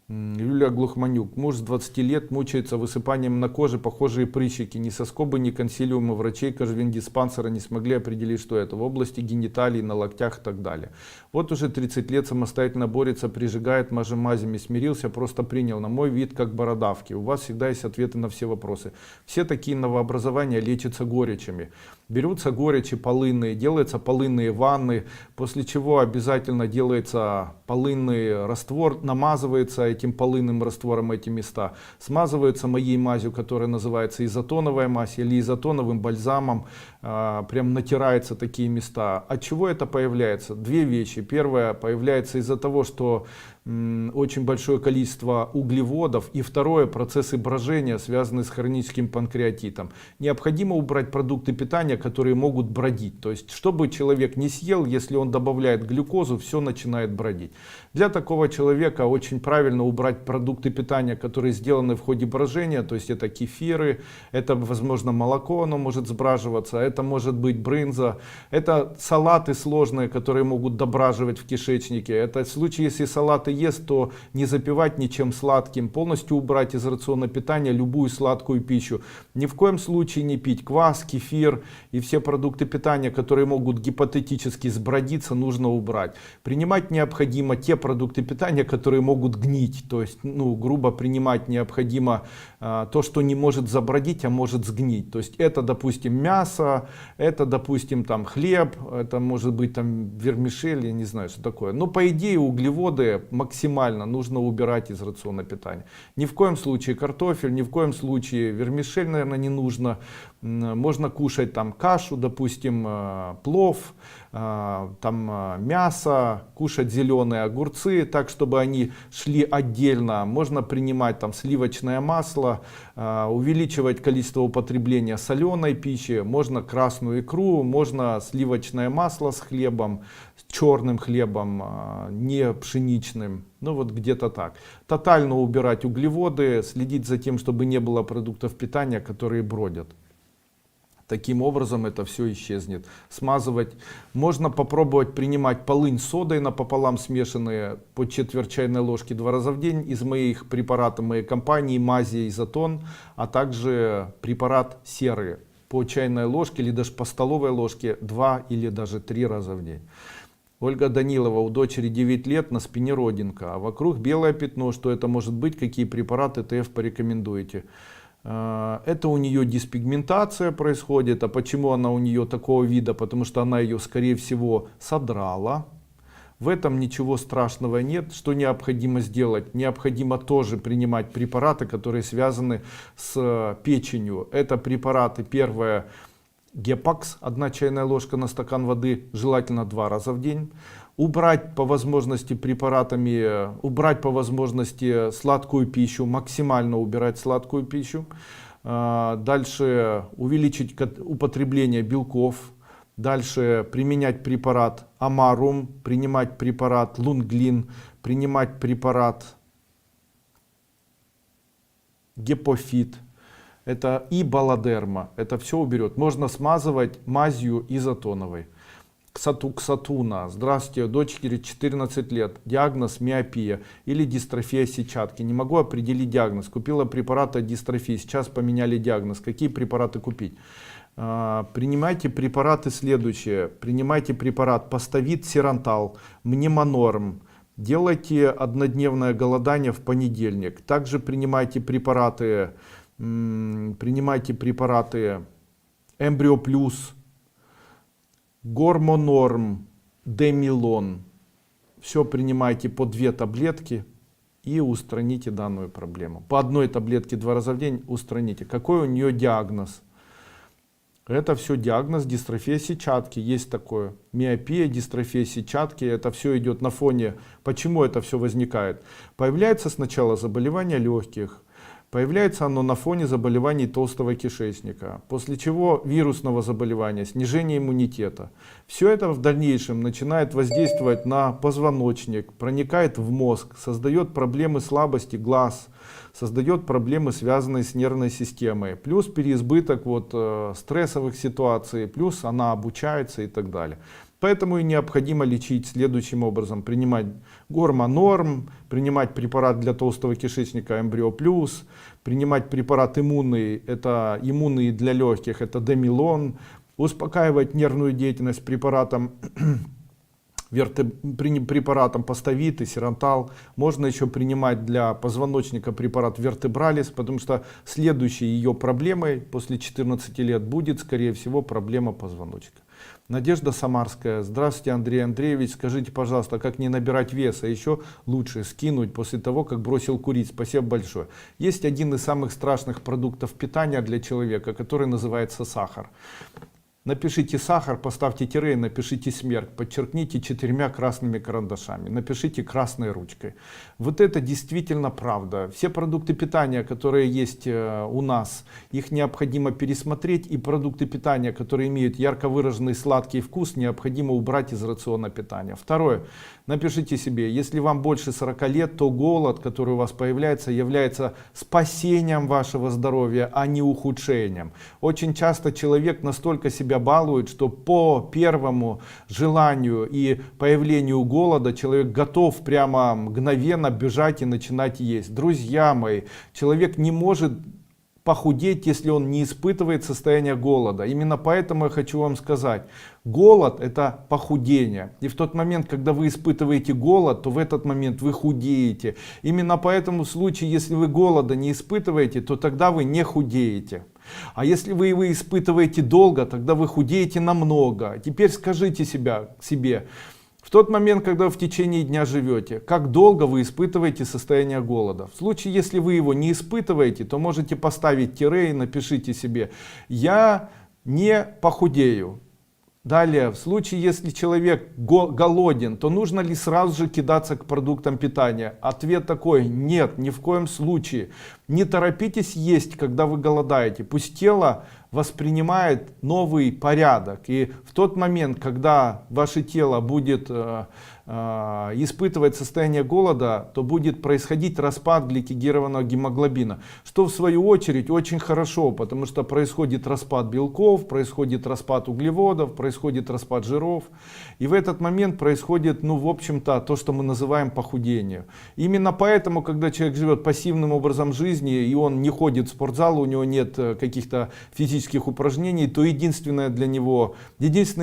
Юлия Глухманюк. Муж с 20 лет мучается высыпанием на коже, похожие прыщики. Ни соскобы, ни консилиумы врачей кожевендиспансера не смогли определить, что это. В области гениталий, на локтях и так далее. Вот уже 30 лет самостоятельно борется, прижигает мазями, смирился, просто принял. На мой вид как бородавки. У вас всегда есть ответы на все вопросы. Все такие новообразования лечатся горечами. Берутся горечи полынные, делаются полынные ванны, после чего обязательно делается полынный раствор, намазывается этим полынным раствором эти места, смазываются моей мазью, которая называется изотоновая мазь, или изотоновым бальзамом, прям натираются такие места. От чего это появляется? 2 вещи. Первое, появляется из-за того, что очень большое количество углеводов, и второе, процессы брожения, связанные с хроническим панкреатитом. Необходимо убрать продукты питания, которые могут бродить. То есть, чтобы человек не съел, если он добавляет глюкозу, все начинает бродить. Для такого человека очень правильно убрать продукты питания, которые сделаны в ходе брожения, то есть это кефиры, это возможно молоко, оно может сбраживаться, это может быть брынза, это салаты сложные, которые могут дображивать в кишечнике. Это в случае, если салаты ест, то не запивать ничем сладким, полностью убрать из рациона питания любую сладкую пищу. Ни в коем случае не пить квас, кефир и все продукты питания, которые могут гипотетически сбродиться, нужно убрать. Принимать необходимо те продукты питания, которые могут гнить, то есть, грубо принимать необходимо то, что не может забродить, а может сгнить. То есть это, допустим, мясо, это, допустим, там хлеб, это может быть там вермишель, я не знаю, что такое. Но по идее углеводы максимально нужно убирать из рациона питания. Ни в коем случае картофель, ни в коем случае вермишель, наверное, не нужно. Можно кушать там кашу, допустим, плов, там мясо, кушать зеленые огурцы, так чтобы они шли отдельно. Можно принимать там сливочное масло, увеличивать количество употребления соленой пищи, можно красную икру, можно сливочное масло с хлебом, с черным хлебом, не пшеничным. Ну вот где-то так. Тотально убирать углеводы, следить за тем, чтобы не было продуктов питания, которые бродят. Таким образом это все исчезнет. Смазывать. Можно попробовать принимать полынь с содой напополам смешанные по четверть чайной ложки 2 раза в день из моих препаратов моей компании мази изотон, а также препарат серы по чайной ложке или даже по столовой ложке 2 или даже 3 раза в день. Ольга Данилова, у дочери 9 лет, на спине родинка, а вокруг белое пятно. Что это может быть? Какие препараты ТФ порекомендуете? Это у нее диспигментация происходит. А почему она у нее такого вида? Потому что она ее, скорее всего, содрала. В этом ничего страшного нет. Что необходимо сделать? Необходимо тоже принимать препараты, которые связаны с печенью. Это препараты, первое, Гепакс, 1 чайная ложка на стакан воды, желательно 2 раза в день. Убрать по возможности препаратами, убрать по возможности сладкую пищу, максимально убирать сладкую пищу. Дальше увеличить употребление белков. Дальше применять препарат Амарум, принимать препарат Лунглин, принимать препарат Гепофит. Это и балодерма. Это все уберет. Можно смазывать мазью изотоновой. Ксатуна. Здравствуйте, дочери 14 лет. Диагноз миопия или дистрофия сетчатки. Не могу определить диагноз. Купила препараты от дистрофии. Сейчас поменяли диагноз. Какие препараты купить? Принимайте препараты следующие. Принимайте препарат Поставит Сирантал, Мнемонорм. Делайте однодневное голодание в понедельник. Также принимайте препараты Эмбрио Плюс. Гормонорм, Демилон. Все принимайте по 2 таблетки и устраните данную проблему. По 1 таблетке 2 раза в день устраните. Какой у нее диагноз? Это все диагноз дистрофия сетчатки. Есть такое. Миопия, дистрофия сетчатки. Это все идет на фоне. Почему это все возникает? Появляется сначала заболевание легких. Появляется оно на фоне заболеваний толстого кишечника, после чего вирусного заболевания, снижение иммунитета. Все это в дальнейшем начинает воздействовать на позвоночник, проникает в мозг, создает проблемы слабости глаз, создает проблемы, связанные с нервной системой, плюс переизбыток стрессовых ситуаций, плюс она обучается и так далее. Поэтому и необходимо лечить следующим образом. Принимать гормонорм, принимать препарат для толстого кишечника Эмбрио Плюс, принимать препарат иммунный, это иммунный для легких, это Демилон, успокаивать нервную деятельность препаратом Поставит и Сирантал. Можно еще принимать для позвоночника препарат Вертебралис, потому что следующей ее проблемой после 14 лет будет, скорее всего, проблема позвоночника. Надежда Самарская. Здравствуйте, Андрей Андреевич. Скажите, пожалуйста, как не набирать вес, а еще лучше скинуть после того, как бросил курить? Спасибо большое. Есть один из самых страшных продуктов питания для человека, который называется сахар. Напишите сахар, поставьте тире и напишите смерть, подчеркните 4 красными карандашами, напишите красной ручкой. Вот это действительно правда. Все продукты питания, которые есть у нас, их необходимо пересмотреть, и продукты питания, которые имеют ярко выраженный сладкий вкус, необходимо убрать из рациона питания. Второе. Напишите себе, если вам больше 40 лет, то голод, который у вас появляется, является спасением вашего здоровья, а не ухудшением. Очень часто человек настолько себя балует, что по первому желанию и появлению голода человек готов прямо мгновенно бежать и начинать есть. Друзья мои, человек не может похудеть, если он не испытывает состояние голода. Именно поэтому я хочу вам сказать, голод — это похудение. И в тот момент, когда вы испытываете голод, то в этот момент вы худеете. Именно поэтому в случае, если вы голода не испытываете, то тогда вы не худеете. А если вы его испытываете долго, тогда вы худеете намного. Теперь скажите себе, в тот момент, когда вы в течение дня живете, как долго вы испытываете состояние голода? В случае, если вы его не испытываете, то можете поставить тире и напишите себе: я не похудею. Далее, в случае, если человек голоден, то нужно ли сразу же кидаться к продуктам питания? Ответ такой: нет, ни в коем случае. Не торопитесь есть, когда вы голодаете. Пусть тело воспринимает новый порядок. И в тот момент, когда ваше тело будет испытывать состояние голода, то будет происходить распад гликогированного гемоглобина, что в свою очередь очень хорошо, потому что происходит распад белков, происходит распад углеводов, происходит распад жиров, и в этот момент происходит, в общем-то, то, что мы называем похудением. Именно поэтому, когда человек живет пассивным образом жизни и он не ходит в спортзал, у него нет каких-то физических упражнений, то единственный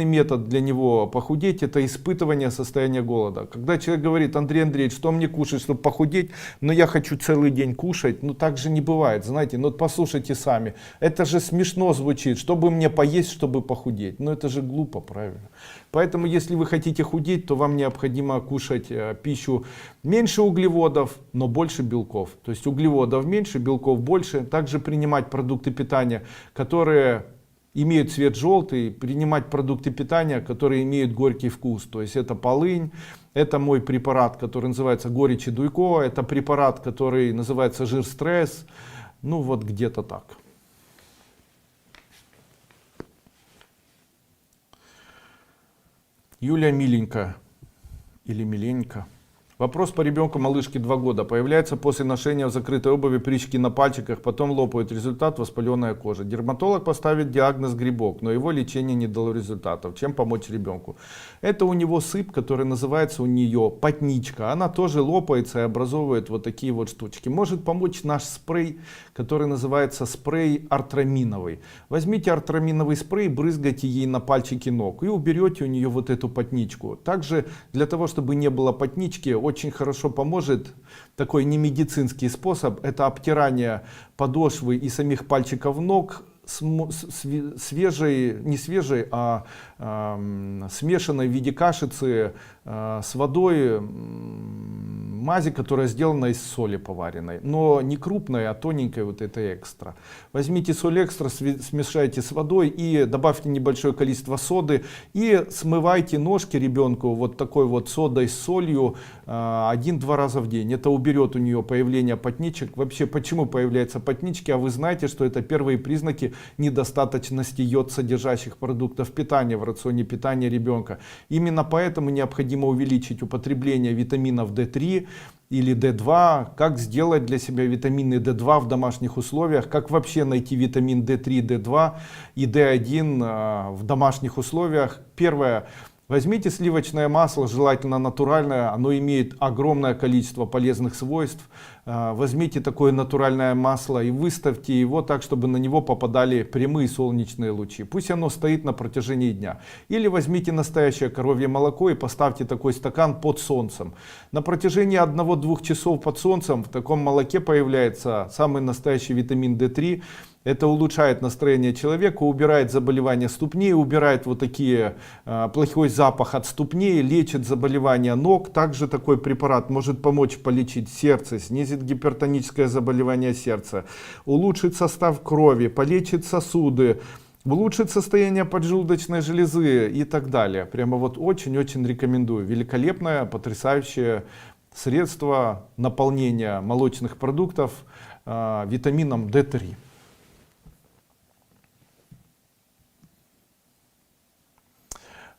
метод для него похудеть — это испытывание состояния голода. Когда человек говорит: Андрей Андреевич, что мне кушать, чтобы похудеть, но я хочу целый день кушать, так же не бывает, знаете, послушайте сами, это же смешно звучит, чтобы мне поесть, чтобы похудеть, это же глупо, правильно? Поэтому, если вы хотите худеть, то вам необходимо кушать пищу меньше углеводов, но больше белков. То есть углеводов меньше, белков больше. Также принимать продукты питания, которые имеют цвет желтый, принимать продукты питания, которые имеют горький вкус. То есть это полынь, это мой препарат, который называется горечь и дуйко, это препарат, который называется жир стресс. Где-то так. Юлия Миленька или Миленька. Вопрос по ребенку, малышке 2 года. Появляется после ношения в закрытой обуви прыщики на пальчиках, потом лопают. Результат — воспаленная кожа. Дерматолог поставит диагноз грибок, но его лечение не дало результатов. Чем помочь ребенку? Это у него сыпь, который называется у нее потничка. Она тоже лопается и образовывает вот такие вот штучки. Может помочь наш спрей, который называется спрей артраминовый. Возьмите артраминовый спрей, брызгайте ей на пальчики ног и уберете у нее вот эту потничку. Также для того, чтобы не было потнички, очень хорошо поможет такой немедицинский способ. Это обтирание подошвы и самих пальчиков ног свежей, не свежей, а смешанной в виде кашицы с водой мази, которая сделана из соли поваренной, но не крупной, а тоненькой, вот это экстра. Возьмите соль экстра, смешайте с водой и добавьте небольшое количество соды и смывайте ножки ребенку вот такой вот содой с солью 1-2 раза в день. Это уберет у нее появление потничек. Вообще, почему появляются потнички? А вы знаете, что это первые признаки недостаточности йод содержащих продуктов питания в рационе питания ребенка. Именно поэтому необходимо увеличить употребление витаминов D3 или D2, как сделать для себя витамины D2 в домашних условиях, как вообще найти витамин D3, D2 и D1 в домашних условиях. Первое. Возьмите сливочное масло, желательно натуральное, оно имеет огромное количество полезных свойств. Возьмите такое натуральное масло и выставьте его так, чтобы на него попадали прямые солнечные лучи. Пусть оно стоит на протяжении дня. Или возьмите настоящее коровье молоко и поставьте такой стакан под солнцем. На протяжении 1-2 часов под солнцем в таком молоке появляется самый настоящий витамин D3. Это улучшает настроение человека, убирает заболевания ступней, убирает вот такие плохой запах от ступней, лечит заболевания ног. Также такой препарат может помочь полечить сердце, снизит гипертоническое заболевание сердца, улучшит состав крови, полечит сосуды, улучшит состояние поджелудочной железы и так далее. Прямо вот очень-очень рекомендую. Великолепное, потрясающее средство наполнения молочных продуктов витамином D3.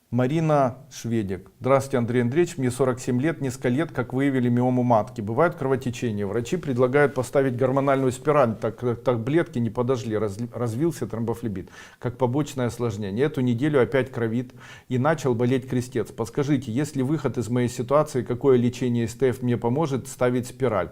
Марина Шведик. Здравствуйте, Андрей Андреевич. Мне 47 лет, несколько лет, как выявили миому матки. Бывают кровотечения. Врачи предлагают поставить гормональную спираль, так как таблетки не подошли. Развился тромбофлебит. Как побочное осложнение. Эту неделю опять кровит и начал болеть крестец. Подскажите, есть ли выход из моей ситуации? Какое лечение СТФ мне поможет ставить спираль?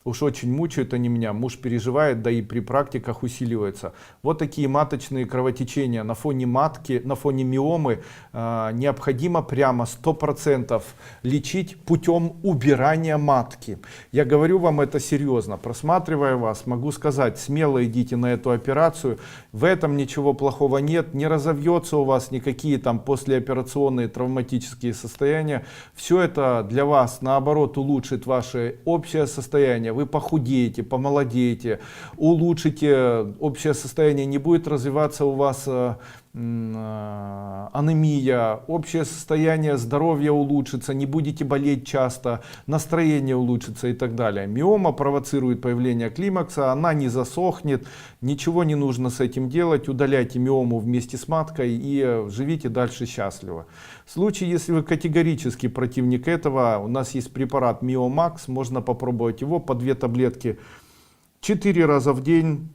Уж очень мучают они меня, муж переживает, да и при практиках усиливается. Вот такие маточные кровотечения на фоне матки, на фоне миомы необходимо прямо 100% лечить путем убирания матки. Я говорю вам это серьезно, просматривая вас, могу сказать, смело идите на эту операцию, в этом ничего плохого нет, не разовьется у вас никакие там послеоперационные травматические состояния. Все это для вас наоборот улучшит ваше общее состояние. Вы похудеете, помолодеете, улучшите общее состояние, не будет развиваться у вас анемия, общее состояние здоровья улучшится, не будете болеть часто, настроение улучшится и так далее. Миома провоцирует появление климакса, она не засохнет, ничего не нужно с этим делать, удаляйте миому вместе с маткой и живите дальше счастливо. В случае, если вы категорически противник этого, у нас есть препарат Миомакс, можно попробовать его по 2 таблетки 4 раза в день.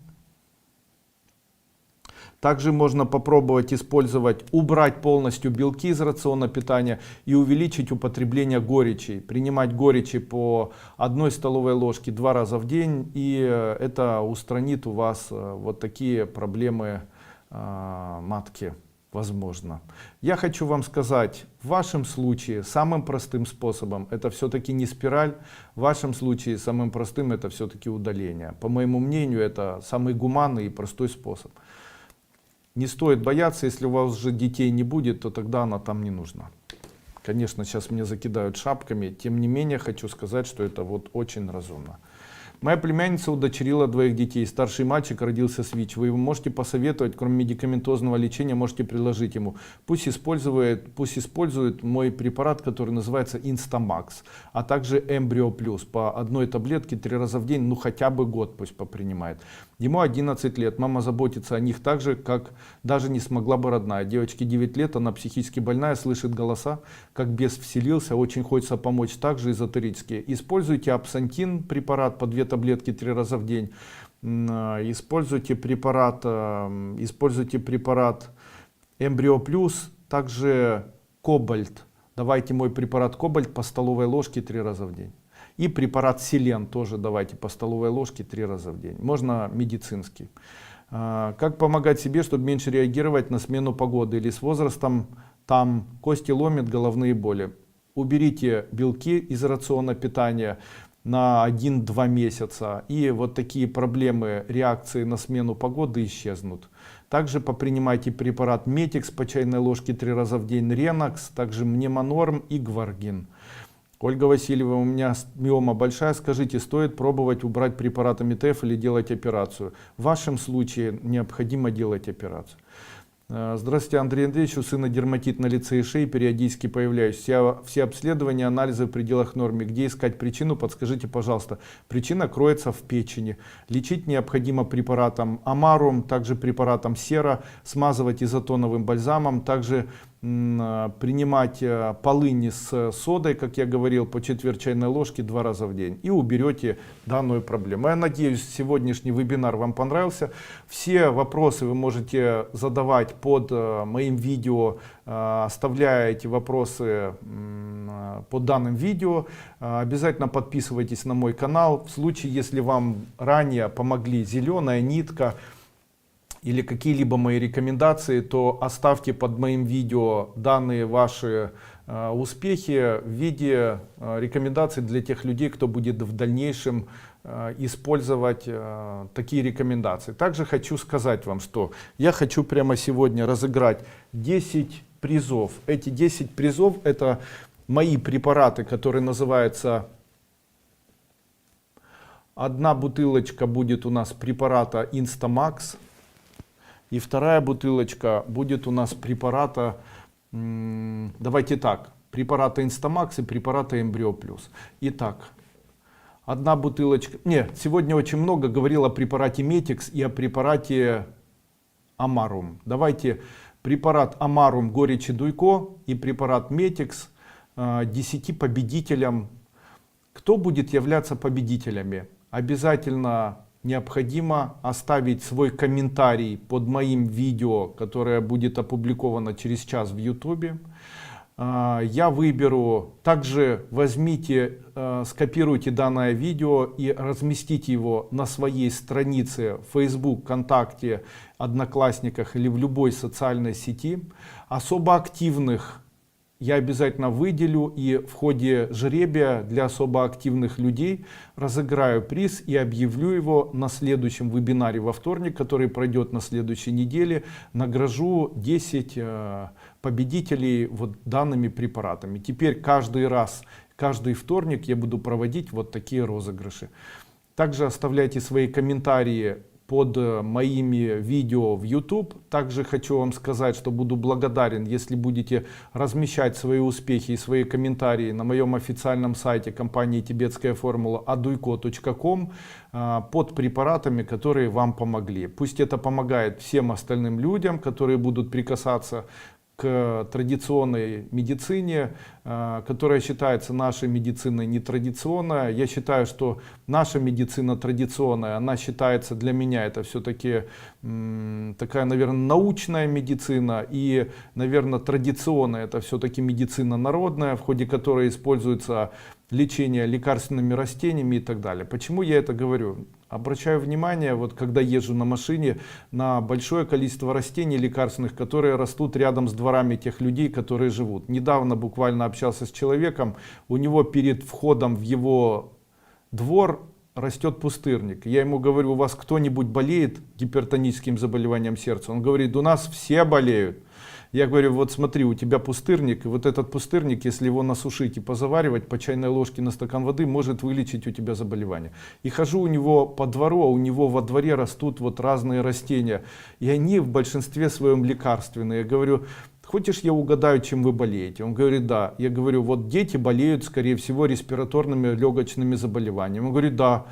Также можно попробовать использовать, убрать полностью белки из рациона питания и увеличить употребление горечи. Принимать горечи по 1 столовой ложке 2 раза в день, и это устранит у вас вот такие проблемы матки. Возможно. Я хочу вам сказать, в вашем случае самым простым способом это все-таки не спираль, в вашем случае самым простым это все-таки удаление. По моему мнению, это самый гуманный и простой способ. Не стоит бояться, если у вас уже детей не будет, то тогда она там не нужна. Конечно, сейчас меня закидают шапками, тем не менее хочу сказать, что это вот очень разумно. Моя племянница удочерила 2 детей. Старший мальчик родился с ВИЧ. Вы ему можете посоветовать, кроме медикаментозного лечения, можете предложить ему. Пусть использует мой препарат, который называется Instamax, а также Embryo Plus. По 1 таблетке 3 раза в день, ну хотя бы год пусть попринимает. Ему 11 лет. Мама заботится о них так же, как даже не смогла бы родная. Девочке 9 лет, она психически больная, слышит голоса, как бес вселился, очень хочется помочь, также эзотерически. Используйте апсантин, препарат по 2 таблетки 3 раза в день. Используйте препарат Embryo Plus, также Кобальт. Давайте мой препарат Кобальт по столовой ложке 3 раза в день. И препарат Селен тоже давайте по столовой ложке 3 раза в день. Можно медицинский. Как помогать себе, чтобы меньше реагировать на смену погоды или с возрастом там кости ломят, головные боли. Уберите белки из рациона питания. на 1-2 месяца. И вот такие проблемы реакции на смену погоды исчезнут. Также попринимайте препарат Метикс по чайной ложке 3 раза в день, Ренокс, также Мнемонорм и Гваргин. Ольга Васильева, у меня миома большая, скажите, стоит пробовать убрать препарат МТФ или делать операцию? В вашем случае необходимо делать операцию. Здравствуйте, Андрей Андреевич, у сына дерматит на лице и шее, периодически появляюсь. Все обследования, анализы в пределах нормы. Где искать причину, подскажите, пожалуйста. Причина кроется в печени. Лечить необходимо препаратом Амарум, также препаратом Сера, смазывать изотоновым бальзамом, также принимать полыни с содой, как я говорил, по четверть чайной ложки 2 раза в день. И уберете данную проблему. Я надеюсь, сегодняшний вебинар вам понравился. Все вопросы вы можете задавать под моим видео, оставляя эти вопросы под данным видео. Обязательно подписывайтесь на мой канал. В случае, если вам ранее помогли зеленая нитка или какие-либо мои рекомендации, то оставьте под моим видео данные ваши успехи в виде рекомендаций для тех людей, кто будет в дальнейшем использовать такие рекомендации. Также хочу сказать вам, что я хочу прямо сегодня разыграть 10 призов. Эти 10 призов — это мои препараты, которые называются... Одна бутылочка будет у нас препарата Instamax. И вторая бутылочка будет у нас препарата, давайте так, препарата Instamax и препарата Embryo Plus. Итак, одна бутылочка, нет, сегодня очень много говорил о препарате Metix и о препарате Амарум. Давайте препарат Амарум горечи Дуйко и препарат Metix 10 победителям. Кто будет являться победителями? Обязательно необходимо оставить свой комментарий под моим видео, которое будет опубликовано через час в YouTube. Я выберу, также возьмите, скопируйте данное видео и разместите его на своей странице в Facebook, ВКонтакте, Одноклассниках или в любой социальной сети. Особо активных я обязательно выделю и в ходе жребия для особо активных людей разыграю приз и объявлю его на следующем вебинаре во вторник, который пройдет на следующей неделе. Награжу 10 победителей вот данными препаратами. Теперь каждый раз, каждый вторник я буду проводить вот такие розыгрыши. Также оставляйте свои комментарии под моими видео в YouTube. Также хочу вам сказать, что буду благодарен, если будете размещать свои успехи и свои комментарии на моем официальном сайте компании Тибетская формула aduiko.com под препаратами, которые вам помогли. Пусть это помогает всем остальным людям, которые будут прикасаться к традиционной медицине, которая считается нашей медициной нетрадиционной. Я считаю, что наша медицина традиционная, она считается для меня, это все-таки такая, наверное, научная медицина, и, наверное, традиционная, это все-таки медицина народная, в ходе которой используется лечение лекарственными растениями и так далее. Почему я это говорю? Обращаю внимание, вот когда езжу на машине, на большое количество растений лекарственных, которые растут рядом с дворами тех людей, которые живут. Недавно буквально общался с человеком, у него перед входом в его двор растет пустырник. Я ему говорю: у вас кто-нибудь болеет гипертоническим заболеванием сердца? Он говорит: у нас все болеют. Я говорю: вот смотри, у тебя пустырник, и вот этот пустырник, если его насушить и позаваривать по чайной ложке на стакан воды, может вылечить у тебя заболевание. И хожу у него по двору, а у него во дворе растут вот разные растения, и они в большинстве своем лекарственные. Я говорю: хочешь, я угадаю, чем вы болеете? Он говорит: да. Я говорю: вот дети болеют, скорее всего, респираторными легочными заболеваниями. Он говорит: да.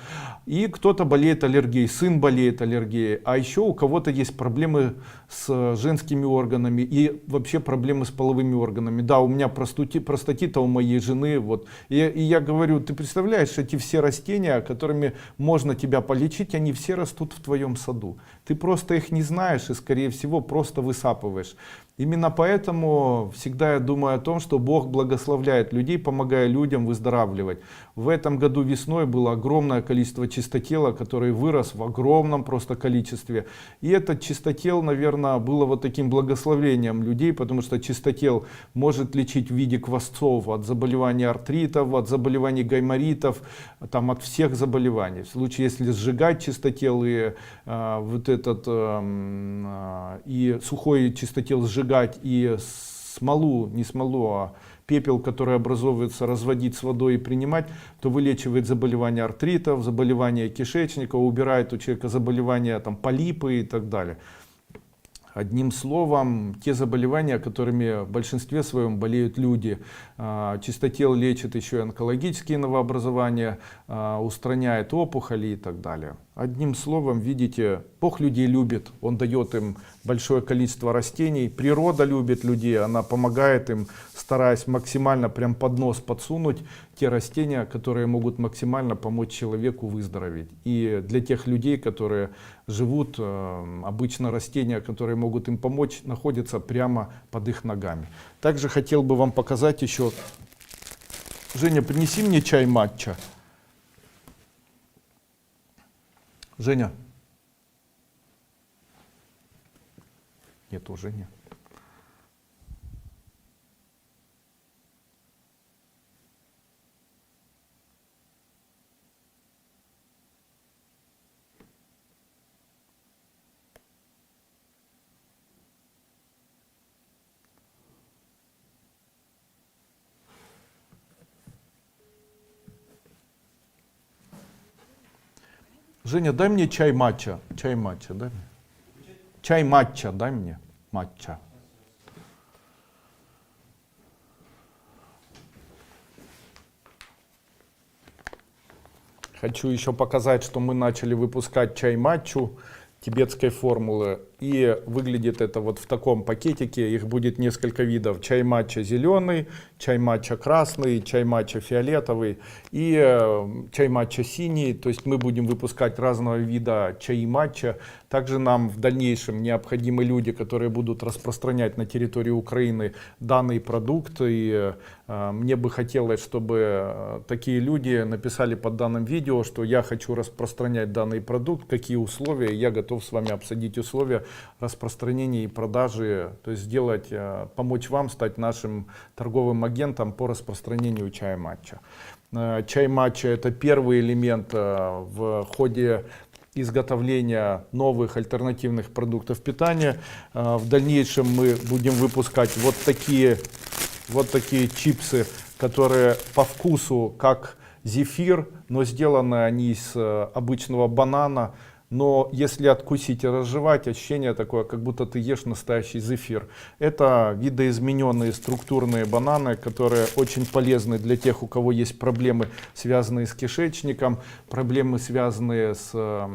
И кто-то болеет аллергией, сын болеет аллергией, а еще у кого-то есть проблемы с женскими органами и вообще проблемы с половыми органами. Да, у меня простатита у моей жены. Вот. И я говорю: ты представляешь, эти все растения, которыми можно тебя полечить, они все растут в твоем саду. Ты просто их не знаешь и, скорее всего, просто высапываешь. Именно поэтому поэтому всегда я думаю о том, что Бог благословляет людей, помогая людям выздоравливать. В этом году весной было огромное количество чистотела, который вырос в огромном просто количестве. И этот чистотел, наверное, было вот таким благословением людей, потому что чистотел может лечить в виде квасцов от заболеваний артритов, от заболеваний гайморитов, там, от всех заболеваний. В случае, если сжигать чистотел и вот этот и сухой чистотел сжигать, и смолу, не смолу, а пепел, который образовывается, разводить с водой и принимать, то вылечивает заболевания артритов, заболевания кишечника, убирает у человека заболевания там, полипы и так далее. Одним словом, те заболевания, которыми в большинстве своем болеют люди. Чистотел лечит еще и онкологические новообразования, устраняет опухоли и так далее. Одним словом, видите, Бог людей любит, Он дает им большое количество растений, природа любит людей, она помогает им, стараясь максимально прям под нос подсунуть те растения, которые могут максимально помочь человеку выздороветь. И для тех людей, которые живут, обычно растения, которые могут им помочь, находятся прямо под их ногами. Также хотел бы вам показать еще. Женя, принеси мне чай матча. Женя. Нет, уже нет. Женя, дай мне чай матча. Чай матча, дай мне. Чай матча, дай мне. Матча. Хочу еще показать, что мы начали выпускать чай матчу тибетской формулы. И выглядит это вот в таком пакетике. Их будет несколько видов. Чай матча зеленый, чай матча красный, чай матча фиолетовый и чай матча синий. То есть мы будем выпускать разного вида чаи матча. Также нам в дальнейшем необходимы люди, которые будут распространять на территории Украины данный продукт. И мне бы хотелось, чтобы такие люди написали под данным видео, что я хочу распространять данный продукт, какие условия, я готов с вами обсудить условия распространения и продажи, то есть сделать, помочь вам стать нашим торговым агентом по распространению чая матча. Чай матча — это первый элемент в ходе изготовления новых альтернативных продуктов питания. В дальнейшем мы будем выпускать вот такие чипсы, которые по вкусу как зефир, но сделаны они из обычного банана. Но если откусить и разжевать, ощущение такое, как будто ты ешь настоящий зефир. Это видоизмененные структурные бананы, которые очень полезны для тех, у кого есть проблемы, связанные с кишечником, проблемы, связанные с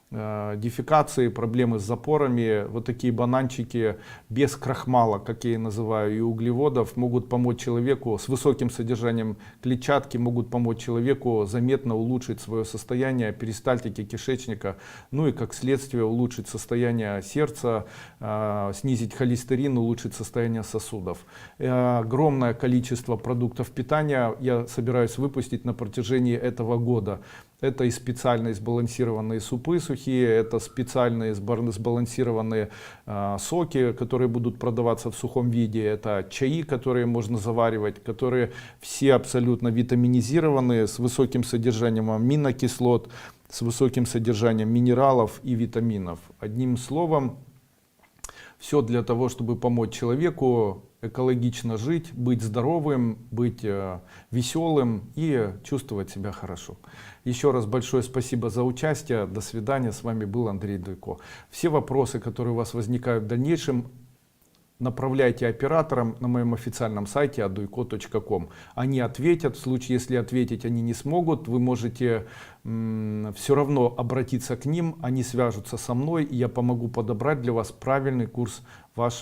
дефекацией, проблемы с запорами. Вот такие бананчики без крахмала, как я и называю, и углеводов, могут помочь человеку с высоким содержанием клетчатки, могут помочь человеку заметно улучшить свое состояние перистальтики кишечника, ну и как следствие улучшить состояние сердца, снизить холестерин, улучшить состояние сосудов. Огромное количество продуктов питания я собираюсь выпустить на протяжении этого года. Это и специальные сбалансированные супы сухие, это специальные сбалансированные соки, которые будут продаваться в сухом виде, это чаи, которые можно заваривать, которые все абсолютно витаминизированные, с высоким содержанием аминокислот, с высоким содержанием минералов и витаминов. Одним словом, все для того, чтобы помочь человеку экологично жить, быть здоровым, быть веселым и чувствовать себя хорошо. Еще раз большое спасибо за участие. До свидания. С вами был Андрей Дуйко. Все вопросы, которые у вас возникают в дальнейшем, направляйте операторам на моем официальном сайте aduiko.com. Они ответят. В случае, если ответить они не смогут, вы можете все равно обратиться к ним. Они свяжутся со мной, и я помогу подобрать для вас правильный курс вашего